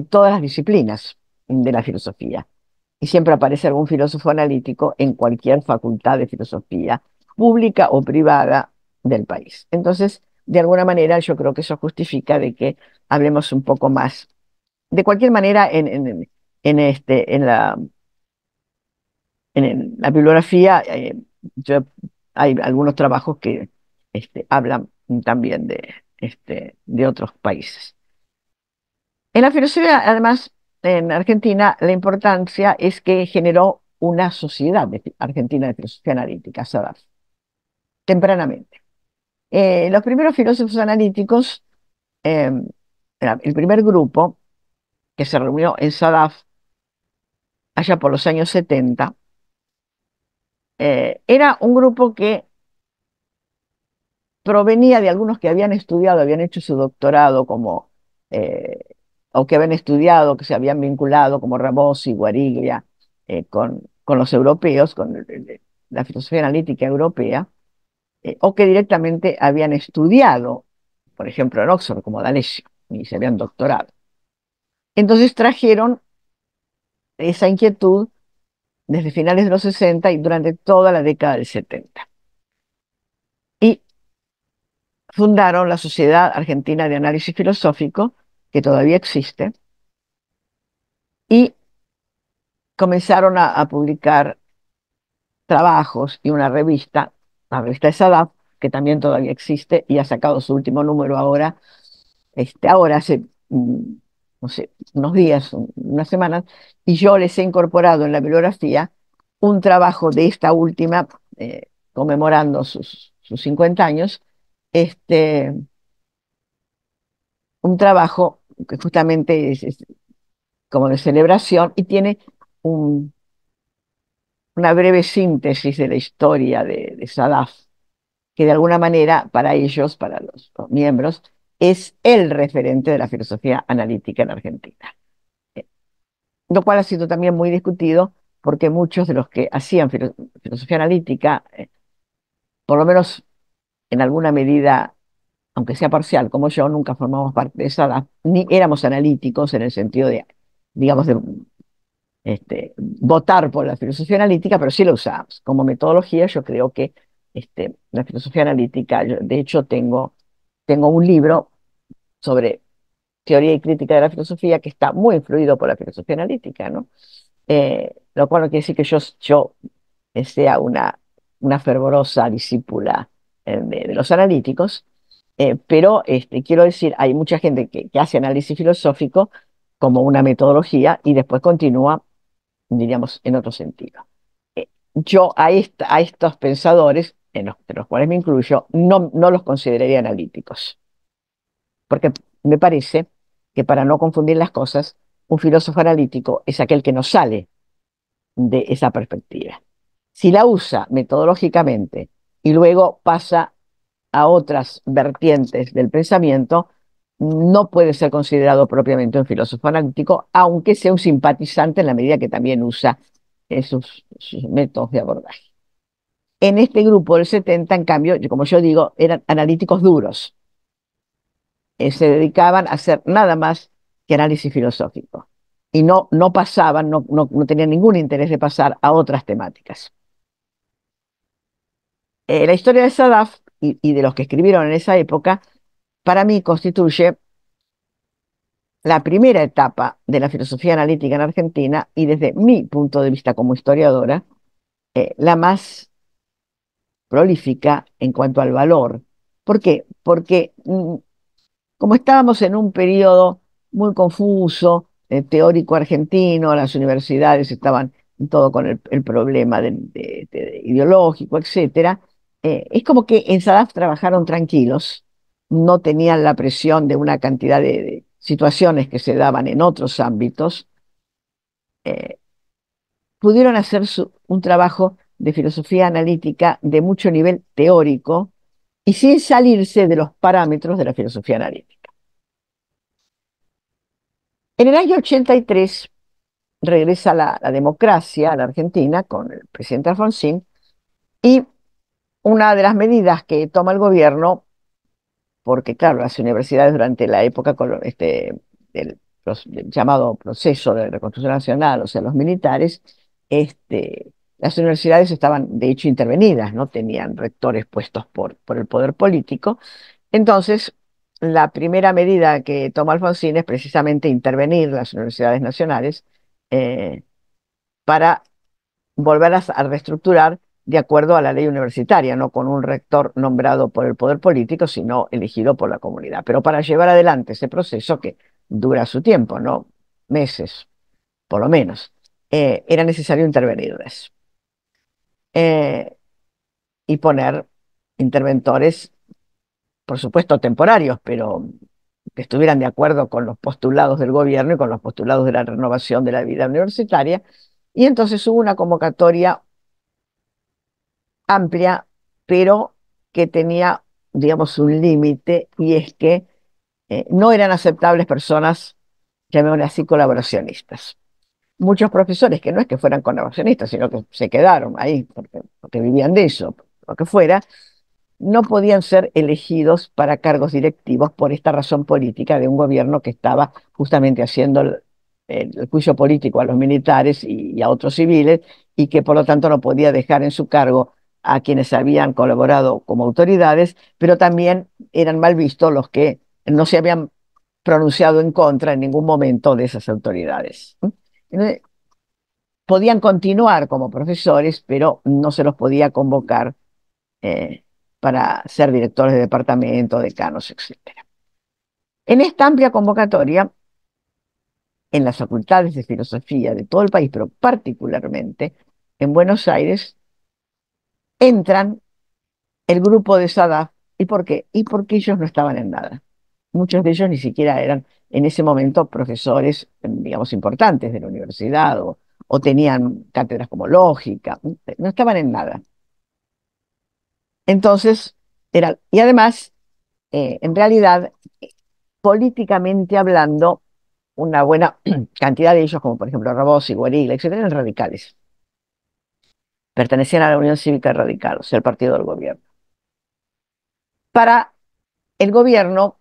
S1: todas las disciplinas de la filosofía. Y siempre aparece algún filósofo analítico en cualquier facultad de filosofía, pública o privada del país. Entonces, de alguna manera, yo creo que eso justifica de que hablemos un poco más. De cualquier manera, en la bibliografía, hay algunos trabajos que hablan también de otros países. En la filosofía, además, en Argentina, la importancia es que generó una sociedad argentina de filosofía analítica, SADAF, tempranamente. Los primeros filósofos analíticos, eh, el primer grupo que se reunió en SADAF allá por los años 70, era un grupo que provenía de algunos que habían estudiado, habían hecho su doctorado eh, o que habían estudiado, que se habían vinculado como Ramos y Guariglia con los europeos, con la filosofía analítica europea, o que directamente habían estudiado, por ejemplo, en Oxford, como D'Alessio, y se habían doctorado. Entonces trajeron esa inquietud desde finales de los 60 y durante toda la década del 70. fundaron la Sociedad Argentina de Análisis Filosófico, que todavía existe, y comenzaron a publicar trabajos y una revista, la revista de Sadaf, que también todavía existe y ha sacado su último número ahora, ahora hace, no sé, unos días, unas semanas, y yo les he incorporado en la bibliografía un trabajo de esta última, conmemorando sus 50 años, este, un trabajo que justamente es como de celebración y tiene un- una breve síntesis de la historia de Sadaf, que de alguna manera para ellos, para los miembros, es el referente de la filosofía analítica en Argentina. Eh, Lo cual ha sido también muy discutido porque muchos de los que hacían filosofía analítica, por lo menos en alguna medida, aunque sea parcial, como yo, nunca formamos parte de esa, ni éramos analíticos en el sentido de, digamos, de votar por la filosofía analítica, pero sí la usamos. Como metodología, yo creo que la filosofía analítica, de hecho, tengo un libro sobre teoría y crítica de la filosofía que está muy influido por la filosofía analítica, ¿no? Lo cual no quiere decir que yo sea una fervorosa discípula de los analíticos, pero quiero decir, hay mucha gente que hace análisis filosófico como una metodología y después continúa, diríamos, en otro sentido. Yo a estos pensadores, de los cuales me incluyo, no los consideraría analíticos, porque me parece que para no confundir las cosas, un filósofo analítico es aquel que no sale de esa perspectiva. Si la usa metodológicamente y luego pasa a otras vertientes del pensamiento, no puede ser considerado propiamente un filósofo analítico, aunque sea un simpatizante en la medida que también usa sus métodos de abordaje. En este grupo del 70, en cambio, como yo digo, eran analíticos duros, se dedicaban a hacer nada más que análisis filosófico y no pasaban, no tenían ningún interés de pasar a otras temáticas. La historia de Sadaf y de los que escribieron en esa época, para mí constituye la primera etapa de la filosofía analítica en Argentina y desde mi punto de vista como historiadora, la más prolífica en cuanto al valor. ¿Por qué? Porque como estábamos en un periodo muy confuso, teórico argentino, las universidades estaban todo con el problema ideológico, etcétera, es como que en SADAF trabajaron tranquilos, no tenían la presión de una cantidad de situaciones que se daban en otros ámbitos, eh, pudieron hacer un trabajo de filosofía analítica de mucho nivel teórico y sin salirse de los parámetros de la filosofía analítica. En el año 83 regresa la democracia a la Argentina con el presidente Alfonsín y una de las medidas que toma el gobierno, porque claro, las universidades durante la época del llamado proceso de reconstrucción nacional, o sea, los militares, las universidades estaban de hecho intervenidas, no tenían rectores puestos por el poder político. Entonces, la primera medida que toma Alfonsín es precisamente intervenir las universidades nacionales, eh, para volver a reestructurar de acuerdo a la ley universitaria, no con un rector nombrado por el poder político, sino elegido por la comunidad. Pero para llevar adelante ese proceso que dura su tiempo, ¿no? Meses, por lo menos, era necesario intervenirles, eh, y poner interventores, por supuesto temporarios, pero que estuvieran de acuerdo con los postulados del gobierno y con los postulados de la renovación de la vida universitaria. Y entonces hubo una convocatoria amplia, pero que tenía, digamos, un límite, y es que no eran aceptables personas, llamémosle así, colaboracionistas. Muchos profesores que no es que fueran colaboracionistas, sino que se quedaron ahí porque vivían de eso, lo que fuera, no podían ser elegidos para cargos directivos por esta razón política de un gobierno que estaba justamente haciendo el juicio político a los militares y a otros civiles, y que por lo tanto no podía dejar en su cargo a quienes habían colaborado como autoridades, pero también eran mal vistos los que no se habían pronunciado en contra en ningún momento de esas autoridades. Entonces, podían continuar como profesores, pero no se los podía convocar eh, para ser directores de departamento, decanos, etc. En esta amplia convocatoria, en las facultades de filosofía de todo el país, pero particularmente en Buenos Aires, entran el grupo de Sadaf. ¿Y por qué? Y porque ellos no estaban en nada. Muchos de ellos ni siquiera eran en ese momento profesores, digamos, importantes de la universidad o tenían cátedras como lógica, no estaban en nada. Entonces, y además, en realidad, políticamente hablando, una buena cantidad de ellos, como por ejemplo Rabós y Guariglia, etcétera, eran radicales. Pertenecían a la Unión Cívica Radical, o sea, el partido del gobierno. Para el gobierno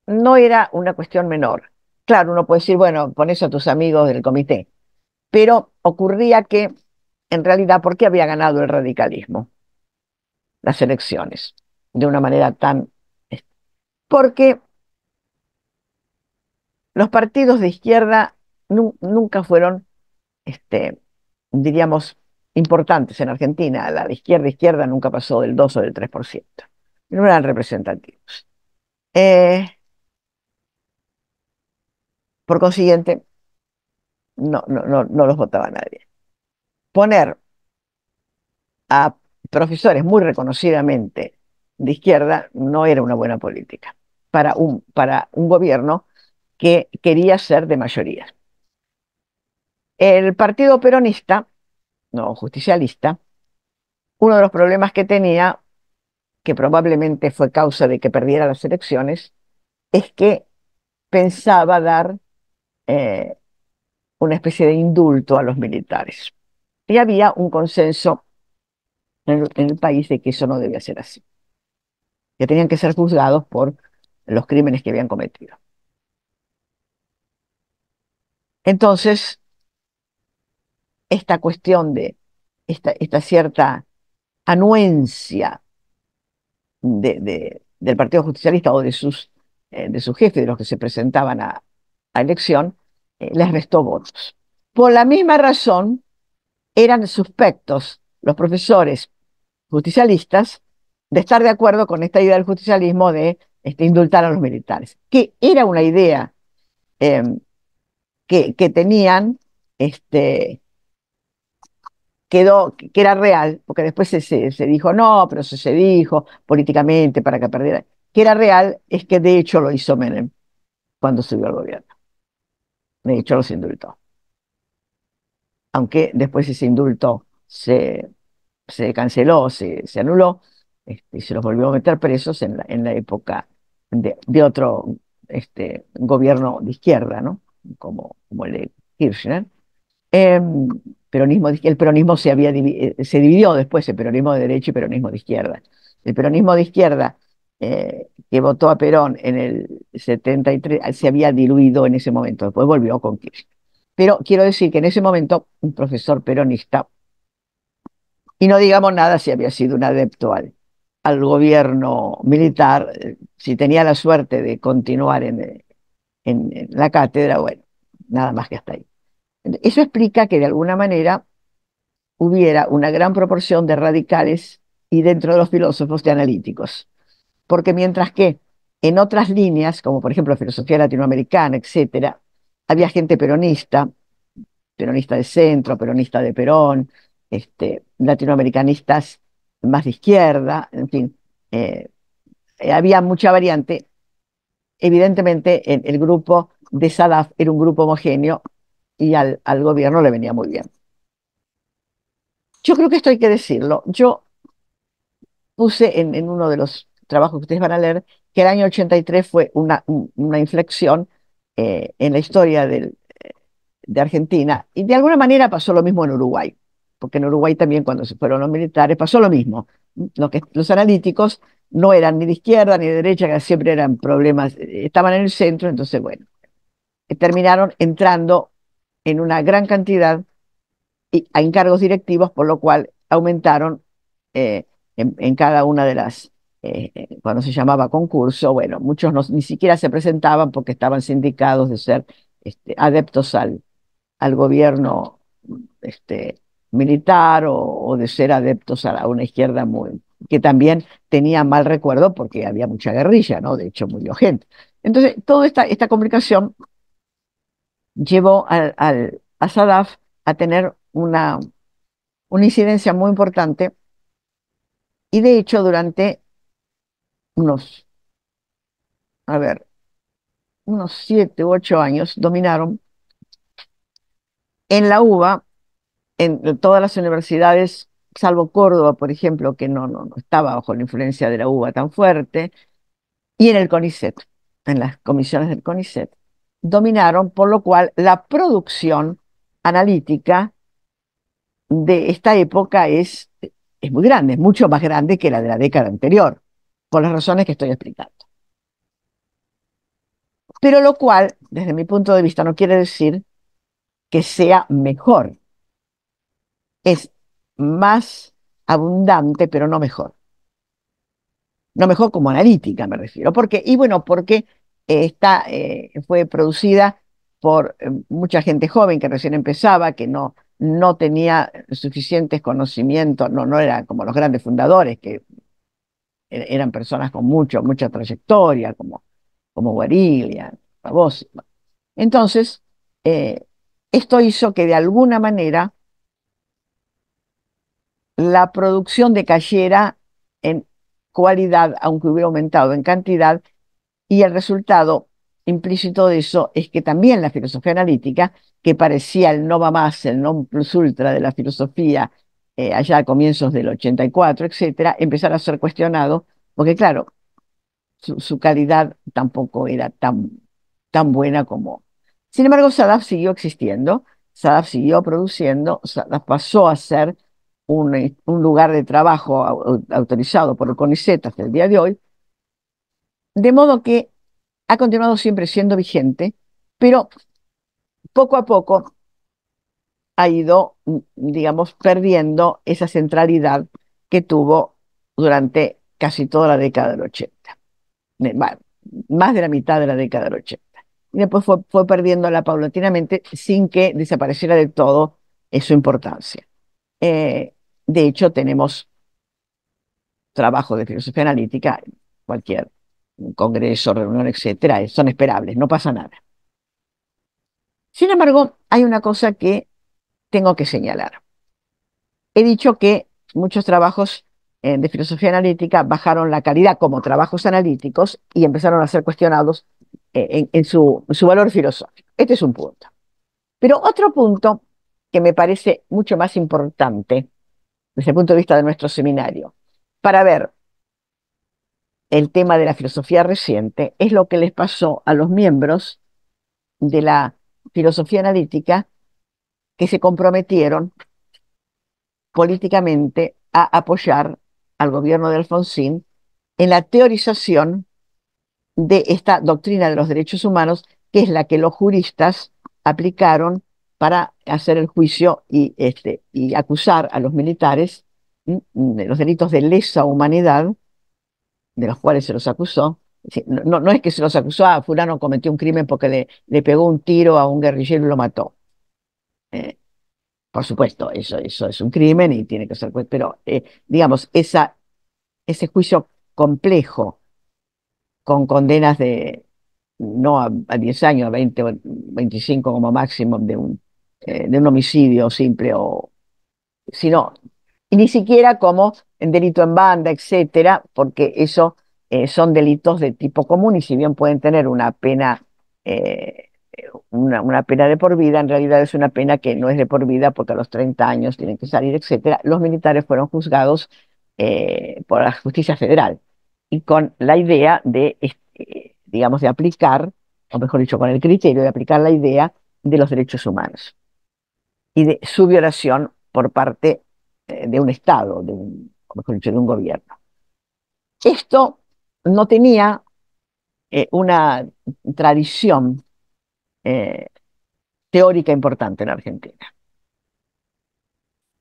S1: no era una cuestión menor. Claro, uno puede decir, bueno, pones a tus amigos del comité, pero ocurría que, en realidad, ¿por qué había ganado el radicalismo las elecciones de una manera tan... Porque los partidos de izquierda nunca fueron, este, diríamos, importantes en Argentina. La de izquierda nunca pasó del 2 o del 3%. No eran representativos. Eh, por consiguiente, no los votaba nadie. Poner a profesores muy reconocidamente de izquierda no era una buena política para un gobierno que quería ser de mayoría. El partido peronista, no justicialista, uno de los problemas que tenía, que probablemente fue causa de que perdiera las elecciones, es que pensaba dar eh, una especie de indulto a los militares. Y había un consenso en el país de que eso no debía ser así, que tenían que ser juzgados por los crímenes que habían cometido. Entonces, esta cuestión de esta cierta anuencia del Partido Justicialista o de sus jefes, de los que se presentaban a elección, les restó votos. Por la misma razón, eran suspectos los profesores justicialistas de estar de acuerdo con esta idea del justicialismo de indultar a los militares, que era una idea eh, que tenían, este, que era real, porque después se dijo, no, pero se dijo políticamente para que perdiera, que era real, es que de hecho lo hizo Menem cuando subió al gobierno. De hecho los indultó. Aunque después ese indulto se canceló, se anuló, y se los volvió a meter presos en la época de otro gobierno de izquierda, ¿no? Como el de Kirchner. Em, el peronismo se dividió después, el peronismo de derecha y peronismo de izquierda. El peronismo de izquierda, que votó a Perón en el 73, se había diluido en ese momento, después volvió con Kirchner. Pero quiero decir que en ese momento un profesor peronista, y no digamos nada si había sido un adepto al gobierno militar, si tenía la suerte de continuar en la cátedra, bueno, nada más que hasta ahí. Eso explica que de alguna manera hubiera una gran proporción de radicales y dentro de los filósofos de analíticos. Porque mientras que en otras líneas, como por ejemplo filosofía latinoamericana, etcétera, había gente peronista, peronista de centro, peronista de Perón, latinoamericanistas más de izquierda, en fin, eh, había mucha variante. Evidentemente, el grupo de Sadaf era un grupo homogéneo y al gobierno le venía muy bien. Yo creo que esto hay que decirlo. Yo puse en uno de los trabajos que ustedes van a leer que el año 83 fue una inflexión en la historia de Argentina, y de alguna manera pasó lo mismo en Uruguay, porque en Uruguay también cuando se fueron los militares pasó lo mismo. Los analíticos no eran ni de izquierda ni de derecha, que siempre eran problemas, estaban en el centro, entonces bueno, terminaron entrando en una gran cantidad en cargos directivos, por lo cual aumentaron en cada una de las, cuando se llamaba concurso, bueno, muchos ni siquiera se presentaban porque estaban sindicados de ser adeptos al gobierno este, militar o de ser adeptos a una izquierda muy, que también tenía mal recuerdo porque había mucha guerrilla, ¿no? De hecho, murió gente. Entonces, toda esta complicación llevó a Saddam a tener una incidencia muy importante y de hecho durante unos, a ver, unos 7 u 8 años dominaron en la UBA, en todas las universidades, salvo Córdoba, por ejemplo, que no estaba bajo la influencia de la UBA tan fuerte, y en el CONICET, en las comisiones del CONICET, dominaron, por lo cual la producción analítica de esta época es muy grande, es mucho más grande que la de la década anterior, por las razones que estoy explicando. Pero lo cual, desde mi punto de vista, no quiere decir que sea mejor. Es más abundante, pero no mejor. No mejor como analítica, me refiero. Porque, y bueno, porque fue producida por mucha gente joven que recién empezaba, que no tenía suficientes conocimientos, no eran como los grandes fundadores, que eran personas con mucha trayectoria, como Guariglia, Pavos. Entonces, eh, esto hizo que de alguna manera la producción decayera en cualidad, aunque hubiera aumentado en cantidad, y el resultado implícito de eso es que también la filosofía analítica, que parecía el no va más, el non plus ultra de la filosofía allá a comienzos del 84, etcétera, empezara a ser cuestionado, porque claro, su calidad tampoco era tan buena como. Sin embargo, Sadaf siguió existiendo, Sadaf siguió produciendo, Sadaf pasó a ser un lugar de trabajo autorizado por el CONICET hasta el día de hoy, de modo que ha continuado siempre siendo vigente, pero poco a poco ha ido, digamos, perdiendo esa centralidad que tuvo durante casi toda la década del 80, más de la mitad de la década del 80. Y después fue perdiéndola paulatinamente sin que desapareciera del todo su importancia. Eh, de hecho, tenemos trabajo de filosofía analítica, cualquier congreso, reunión, etcétera, son esperables, no pasa nada. Sin embargo, hay una cosa que tengo que señalar. He dicho que muchos trabajos de filosofía analítica bajaron la calidad como trabajos analíticos y empezaron a ser cuestionados en su valor filosófico. Este es un punto. Pero otro punto que me parece mucho más importante desde el punto de vista de nuestro seminario, para ver el tema de la filosofía reciente, es lo que les pasó a los miembros de la filosofía analítica que se comprometieron políticamente a apoyar al gobierno de Alfonsín en la teorización de esta doctrina de los derechos humanos, que es la que los juristas aplicaron para hacer el juicio y acusar a los militares de los delitos de lesa humanidad, de los cuales se los acusó. No es que se los acusó a fulano cometió un crimen porque le pegó un tiro a un guerrillero y lo mató. Eh, por supuesto, eso es un crimen y tiene que ser, pero digamos, ese juicio complejo con condenas de no a 10 años, a 20 o 25 como máximo de un homicidio simple, sino, y ni siquiera como en delito en banda, etcétera, porque eso son delitos de tipo común y si bien pueden tener eh, una pena de por vida, en realidad es una pena que no es de por vida porque a los 30 años tienen que salir, etcétera. Los militares fueron juzgados por la justicia federal y con la idea digamos, de aplicar, o mejor dicho, con el criterio de aplicar la idea de los derechos humanos y de su violación por parte de un Estado, o mejor dicho, de un gobierno. Esto no tenía una tradición eh, teórica importante en Argentina.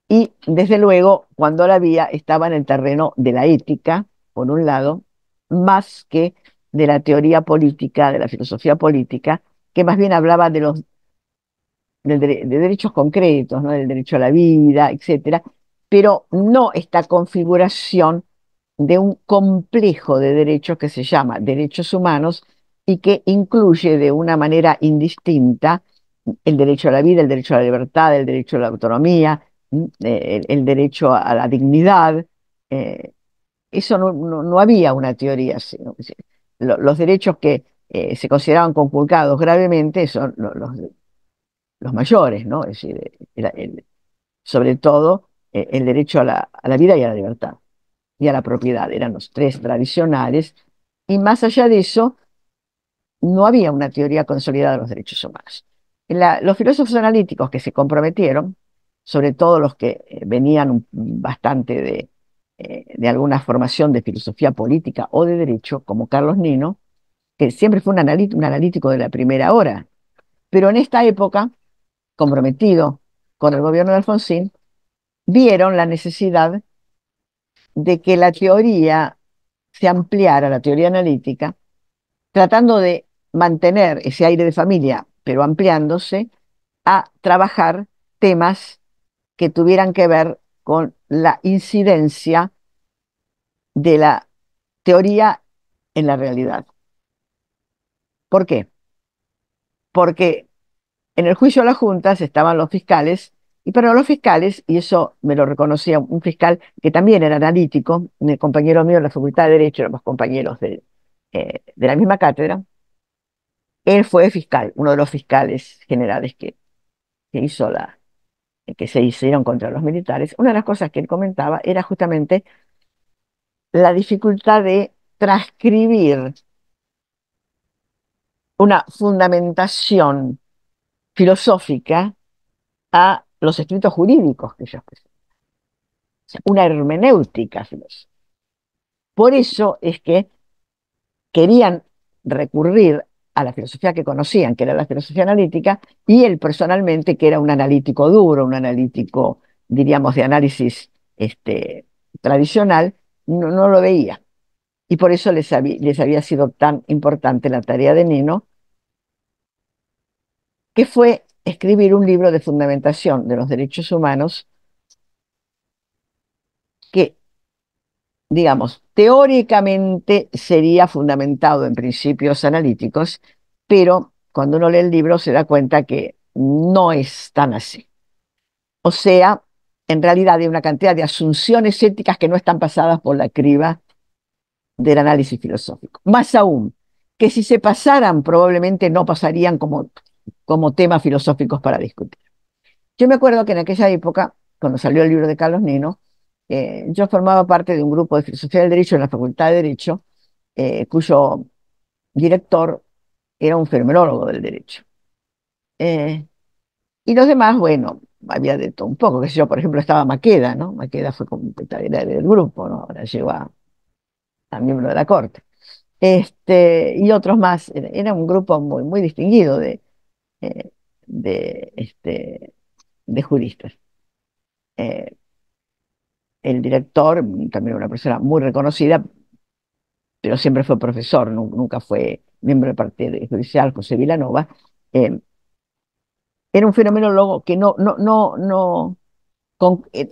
S1: Y desde luego, cuando la vía estaba en el terreno de la ética, por un lado, más que de la teoría política, de la filosofía política, que más bien hablaba de derechos concretos, ¿no? Del derecho a la vida, etcétera, pero no esta configuración de un complejo de derechos que se llama derechos humanos y que incluye de una manera indistinta el derecho a la vida, el derecho a la libertad, el derecho a la autonomía, el derecho a la dignidad. eh, Eso no había una teoría así, ¿no? Es decir, los derechos que se consideraban conculcados gravemente son los mayores, ¿no? Es decir, sobre todo el derecho a la vida y a la libertad y a la propiedad. Eran los tres tradicionales. Y más allá de eso, no había una teoría consolidada de los derechos humanos. Los filósofos analíticos que se comprometieron, sobre todo los que venían bastante de alguna formación de filosofía política o de derecho, como Carlos Nino, que siempre fue un analítico de la primera hora, pero en esta época, comprometido con el gobierno de Alfonsín, vieron la necesidad de que la teoría se ampliara, la teoría analítica, tratando de mantener ese aire de familia, pero ampliándose a trabajar temas que tuvieran que ver con la incidencia de la teoría en la realidad. ¿Por qué? Porque en el juicio a las juntas estaban los fiscales, y para los fiscales, y eso me lo reconocía un fiscal que también era analítico, un compañero mío en la Facultad de Derecho, éramos compañeros de la misma cátedra. Él fue fiscal, uno de los fiscales generales que hizo que se hicieron contra los militares. Una de las cosas que él comentaba era justamente la dificultad de transcribir una fundamentación filosófica a los escritos jurídicos que ellos presentan, una hermenéutica filosófica. Por eso es que querían recurrir a la filosofía que conocían, que era la filosofía analítica, y él personalmente, que era un analítico duro, un analítico, diríamos, de análisis tradicional, no lo veía. Y por eso les había sido tan importante la tarea de Nino, que fue escribir un libro de fundamentación de los derechos humanos que, digamos, teóricamente sería fundamentado en principios analíticos, pero cuando uno lee el libro se da cuenta que no es tan así. O sea, en realidad hay una cantidad de asunciones éticas que no están pasadas por la criba del análisis filosófico. Más aún, que si se pasaran, probablemente no pasarían como temas filosóficos para discutir. Yo me acuerdo que en aquella época, cuando salió el libro de Carlos Nino, yo formaba parte de un grupo de filosofía del derecho en la Facultad de Derecho, cuyo director era un fenomenólogo del derecho. Eh, y los demás, bueno, había de todo un poco, que sé yo, por ejemplo, estaba Maqueda, ¿no? Maqueda fue como era del grupo, ¿no? Ahora llegó a miembro de la corte. Y otros más. Era un grupo muy distinguido eh, de, este, de juristas. Eh, el director, también una persona muy reconocida, pero siempre fue profesor, nunca fue miembro del Partido Judicial, José Vilanova. eh, Era un fenomenólogo que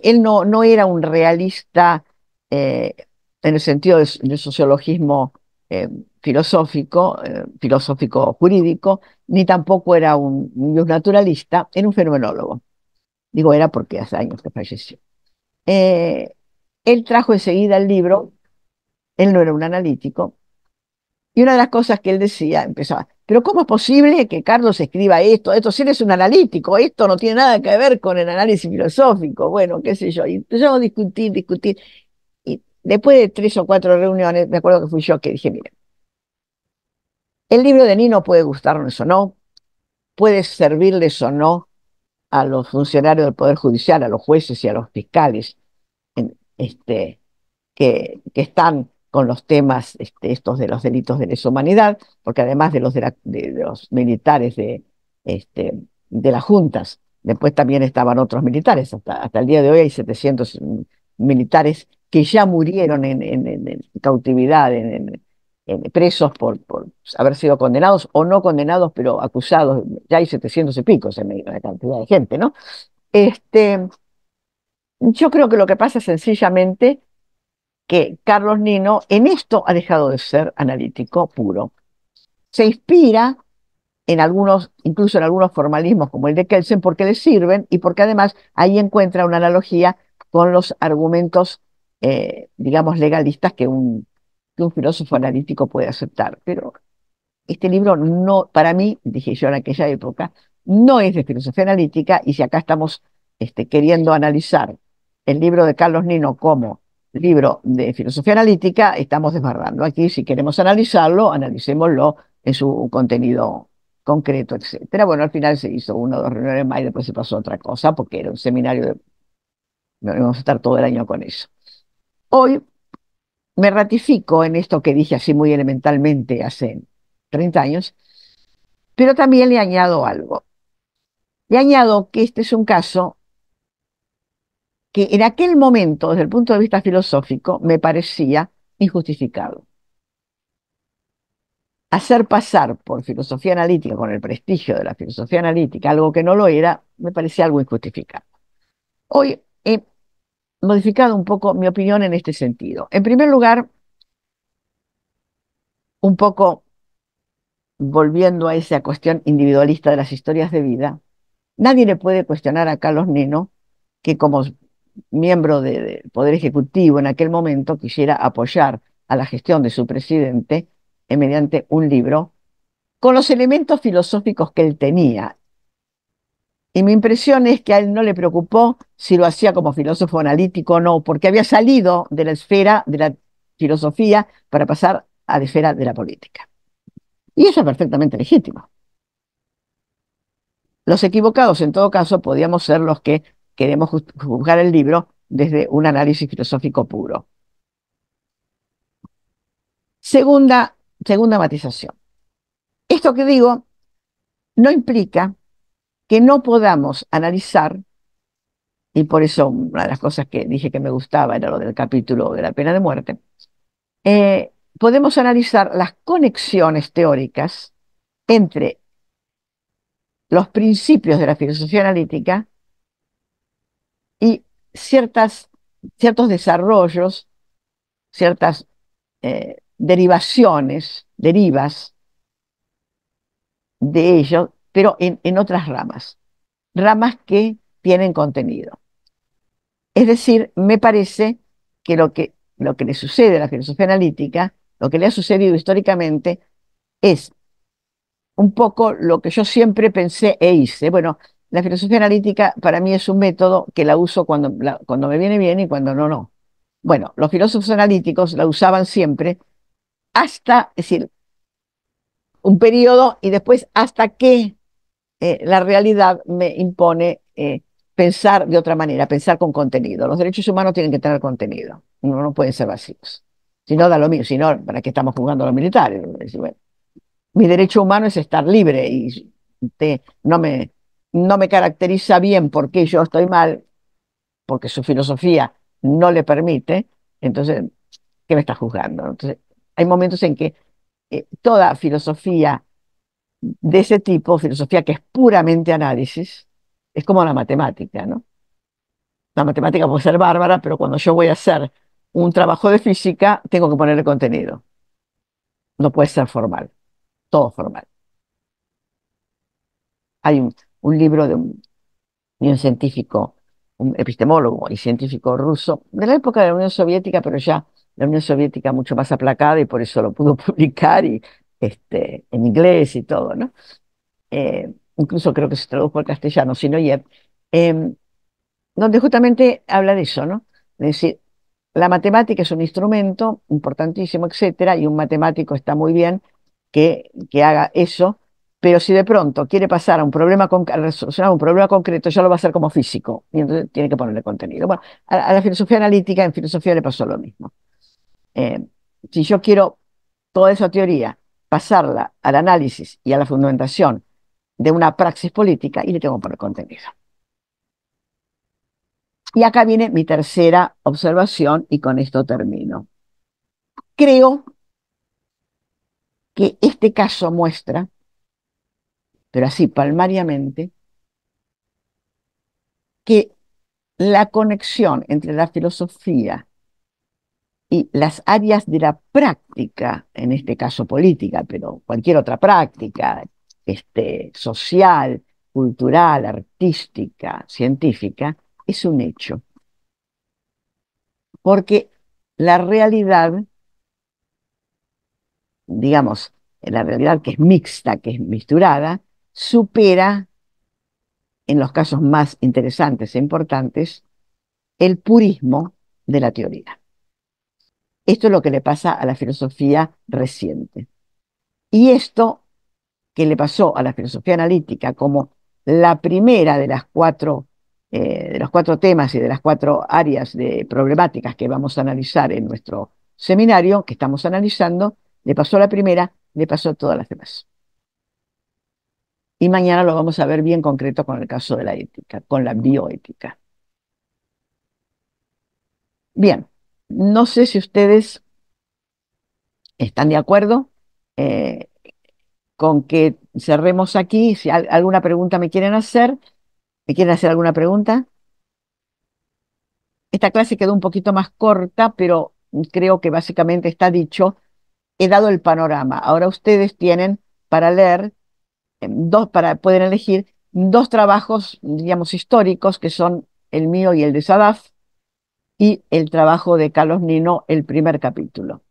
S1: él no era un realista eh, en el sentido del sociologismo eh, filosófico jurídico, ni tampoco era un naturalista, era un fenomenólogo. Digo, era porque hace años que falleció. Eh, Él trajo enseguida el libro, él no era un analítico, y una de las cosas que él decía, empezaba, pero ¿cómo es posible que Carlos escriba esto? Si él es un analítico, esto no tiene nada que ver con el análisis filosófico, bueno, qué sé yo. Y empezamos a discutir. Y después de 3 o 4 reuniones, me acuerdo que fui yo que dije, mira, el libro de Nino puede gustarnos o no, puede servirles o no a los funcionarios del Poder Judicial, a los jueces y a los fiscales, en, que están con los temas estos de los delitos de lesa humanidad, porque además de los militares de las juntas, Después también estaban otros militares. Hasta el día de hoy hay 700 militares que ya murieron en cautividad, presos por haber sido condenados o no condenados, pero acusados. Ya hay 700 y pico, la cantidad de gente, ¿no? Este, yo creo que lo que pasa es sencillamente que Carlos Nino en esto ha dejado de ser analítico puro. Se inspira en algunos, incluso en algunos formalismos como el de Kelsen, porque le sirven y porque además ahí encuentra una analogía con los argumentos, digamos, legalistas que un filósofo analítico puede aceptar. Pero este libro no, para mí, dije yo en aquella época, no es de filosofía analítica, y si acá estamos queriendo analizar el libro de Carlos Nino como libro de filosofía analítica, estamos desbarrando. Aquí, si queremos analizarlo, analicémoslo en su contenido concreto, etcétera. Bueno, al final se hizo una o dos reuniones más y después se pasó a otra cosa, porque era un seminario no íbamos a estar todo el año con eso. Hoy me ratifico en esto que dije así muy elementalmente hace 30 años, pero también le añado algo. Le añado que este es un caso que en aquel momento, desde el punto de vista filosófico, me parecía injustificado. Hacer pasar por filosofía analítica, con el prestigio de la filosofía analítica, algo que no lo era, me parecía algo injustificado. Hoy he modificado un poco mi opinión en este sentido. En primer lugar, un poco volviendo a esa cuestión individualista de las historias de vida, nadie le puede cuestionar a Carlos Nino que como miembro del Poder Ejecutivo en aquel momento quisiera apoyar a la gestión de su presidente mediante un libro con los elementos filosóficos que él tenía. Y mi impresión es que a él no le preocupó si lo hacía como filósofo analítico o no, porque había salido de la esfera de la filosofía para pasar a la esfera de la política. Y eso es perfectamente legítimo. Los equivocados, en todo caso, podíamos ser los que queremos juzgar el libro desde un análisis filosófico puro. Segunda matización. Esto que digo no implica que no podamos analizar, y por eso una de las cosas que dije que me gustaba era lo del capítulo de la pena de muerte, podemos analizar las conexiones teóricas entre los principios de la filosofía analítica y ciertos desarrollos, ciertas derivas de ello, pero en otras ramas que tienen contenido. Es decir, me parece que lo que le sucede a la filosofía analítica, lo que le ha sucedido históricamente, es un poco lo que yo siempre pensé e hice. Bueno, la filosofía analítica para mí es un método que la uso cuando me viene bien y cuando no, no. Bueno, los filósofos analíticos la usaban siempre hasta, es decir, un periodo y después hasta que la realidad me impone pensar de otra manera, pensar con contenido. Los derechos humanos tienen que tener contenido, no pueden ser vacíos. Si no, da lo mismo, si no, ¿para qué estamos jugando a los militares? Decir, bueno, mi derecho humano es estar libre y no me caracteriza bien porque yo estoy mal, porque su filosofía no le permite, entonces, ¿qué me está juzgando? Entonces, hay momentos en que toda filosofía de ese tipo, filosofía que es puramente análisis, es como la matemática, ¿no? La matemática puede ser bárbara, pero cuando yo voy a hacer un trabajo de física, tengo que ponerle contenido. No puede ser formal, todo formal. Hay un libro de un científico, un epistemólogo y científico ruso, de la época de la Unión Soviética, pero ya la Unión Soviética mucho más aplacada y por eso lo pudo publicar en inglés y todo, ¿no? Incluso creo que se tradujo al castellano, Sinoyev, eh, donde justamente habla de eso, ¿no? Es decir, la matemática es un instrumento importantísimo, etcétera, y un matemático está muy bien que haga eso, pero si de pronto quiere pasar a resolucionar un problema concreto, ya lo va a hacer como físico, y entonces tiene que ponerle contenido. Bueno, a la filosofía analítica, en filosofía le pasó lo mismo. Eh, si yo quiero toda esa teoría, pasarla al análisis y a la fundamentación de una praxis política, y le tengo que poner contenido. Y acá viene mi tercera observación y con esto termino. Creo que este caso muestra, pero así palmariamente, que la conexión entre la filosofía y las áreas de la práctica, en este caso política, pero cualquier otra práctica, social, cultural, artística, científica, es un hecho. Porque la realidad, digamos, la realidad que es mixta, que es misturada, supera, en los casos más interesantes e importantes, el purismo de la teoría. Esto es lo que le pasa a la filosofía reciente. Y esto que le pasó a la filosofía analítica como la primera de los cuatro temas y de las cuatro áreas de problemáticas que vamos a analizar en nuestro seminario, que estamos analizando, le pasó a la primera, le pasó a todas las demás. Y mañana lo vamos a ver bien concreto con el caso de la ética, con la bioética. Bien, no sé si ustedes están de acuerdo eh, con que cerremos aquí. Si alguna pregunta ¿me quieren hacer alguna pregunta? Esta clase quedó un poquito más corta, pero creo que básicamente está dicho. He dado el panorama. Ahora ustedes tienen para leer pueden elegir dos trabajos, digamos, históricos, que son el mío y el de Sadaf, y el trabajo de Carlos Nino, el primer capítulo.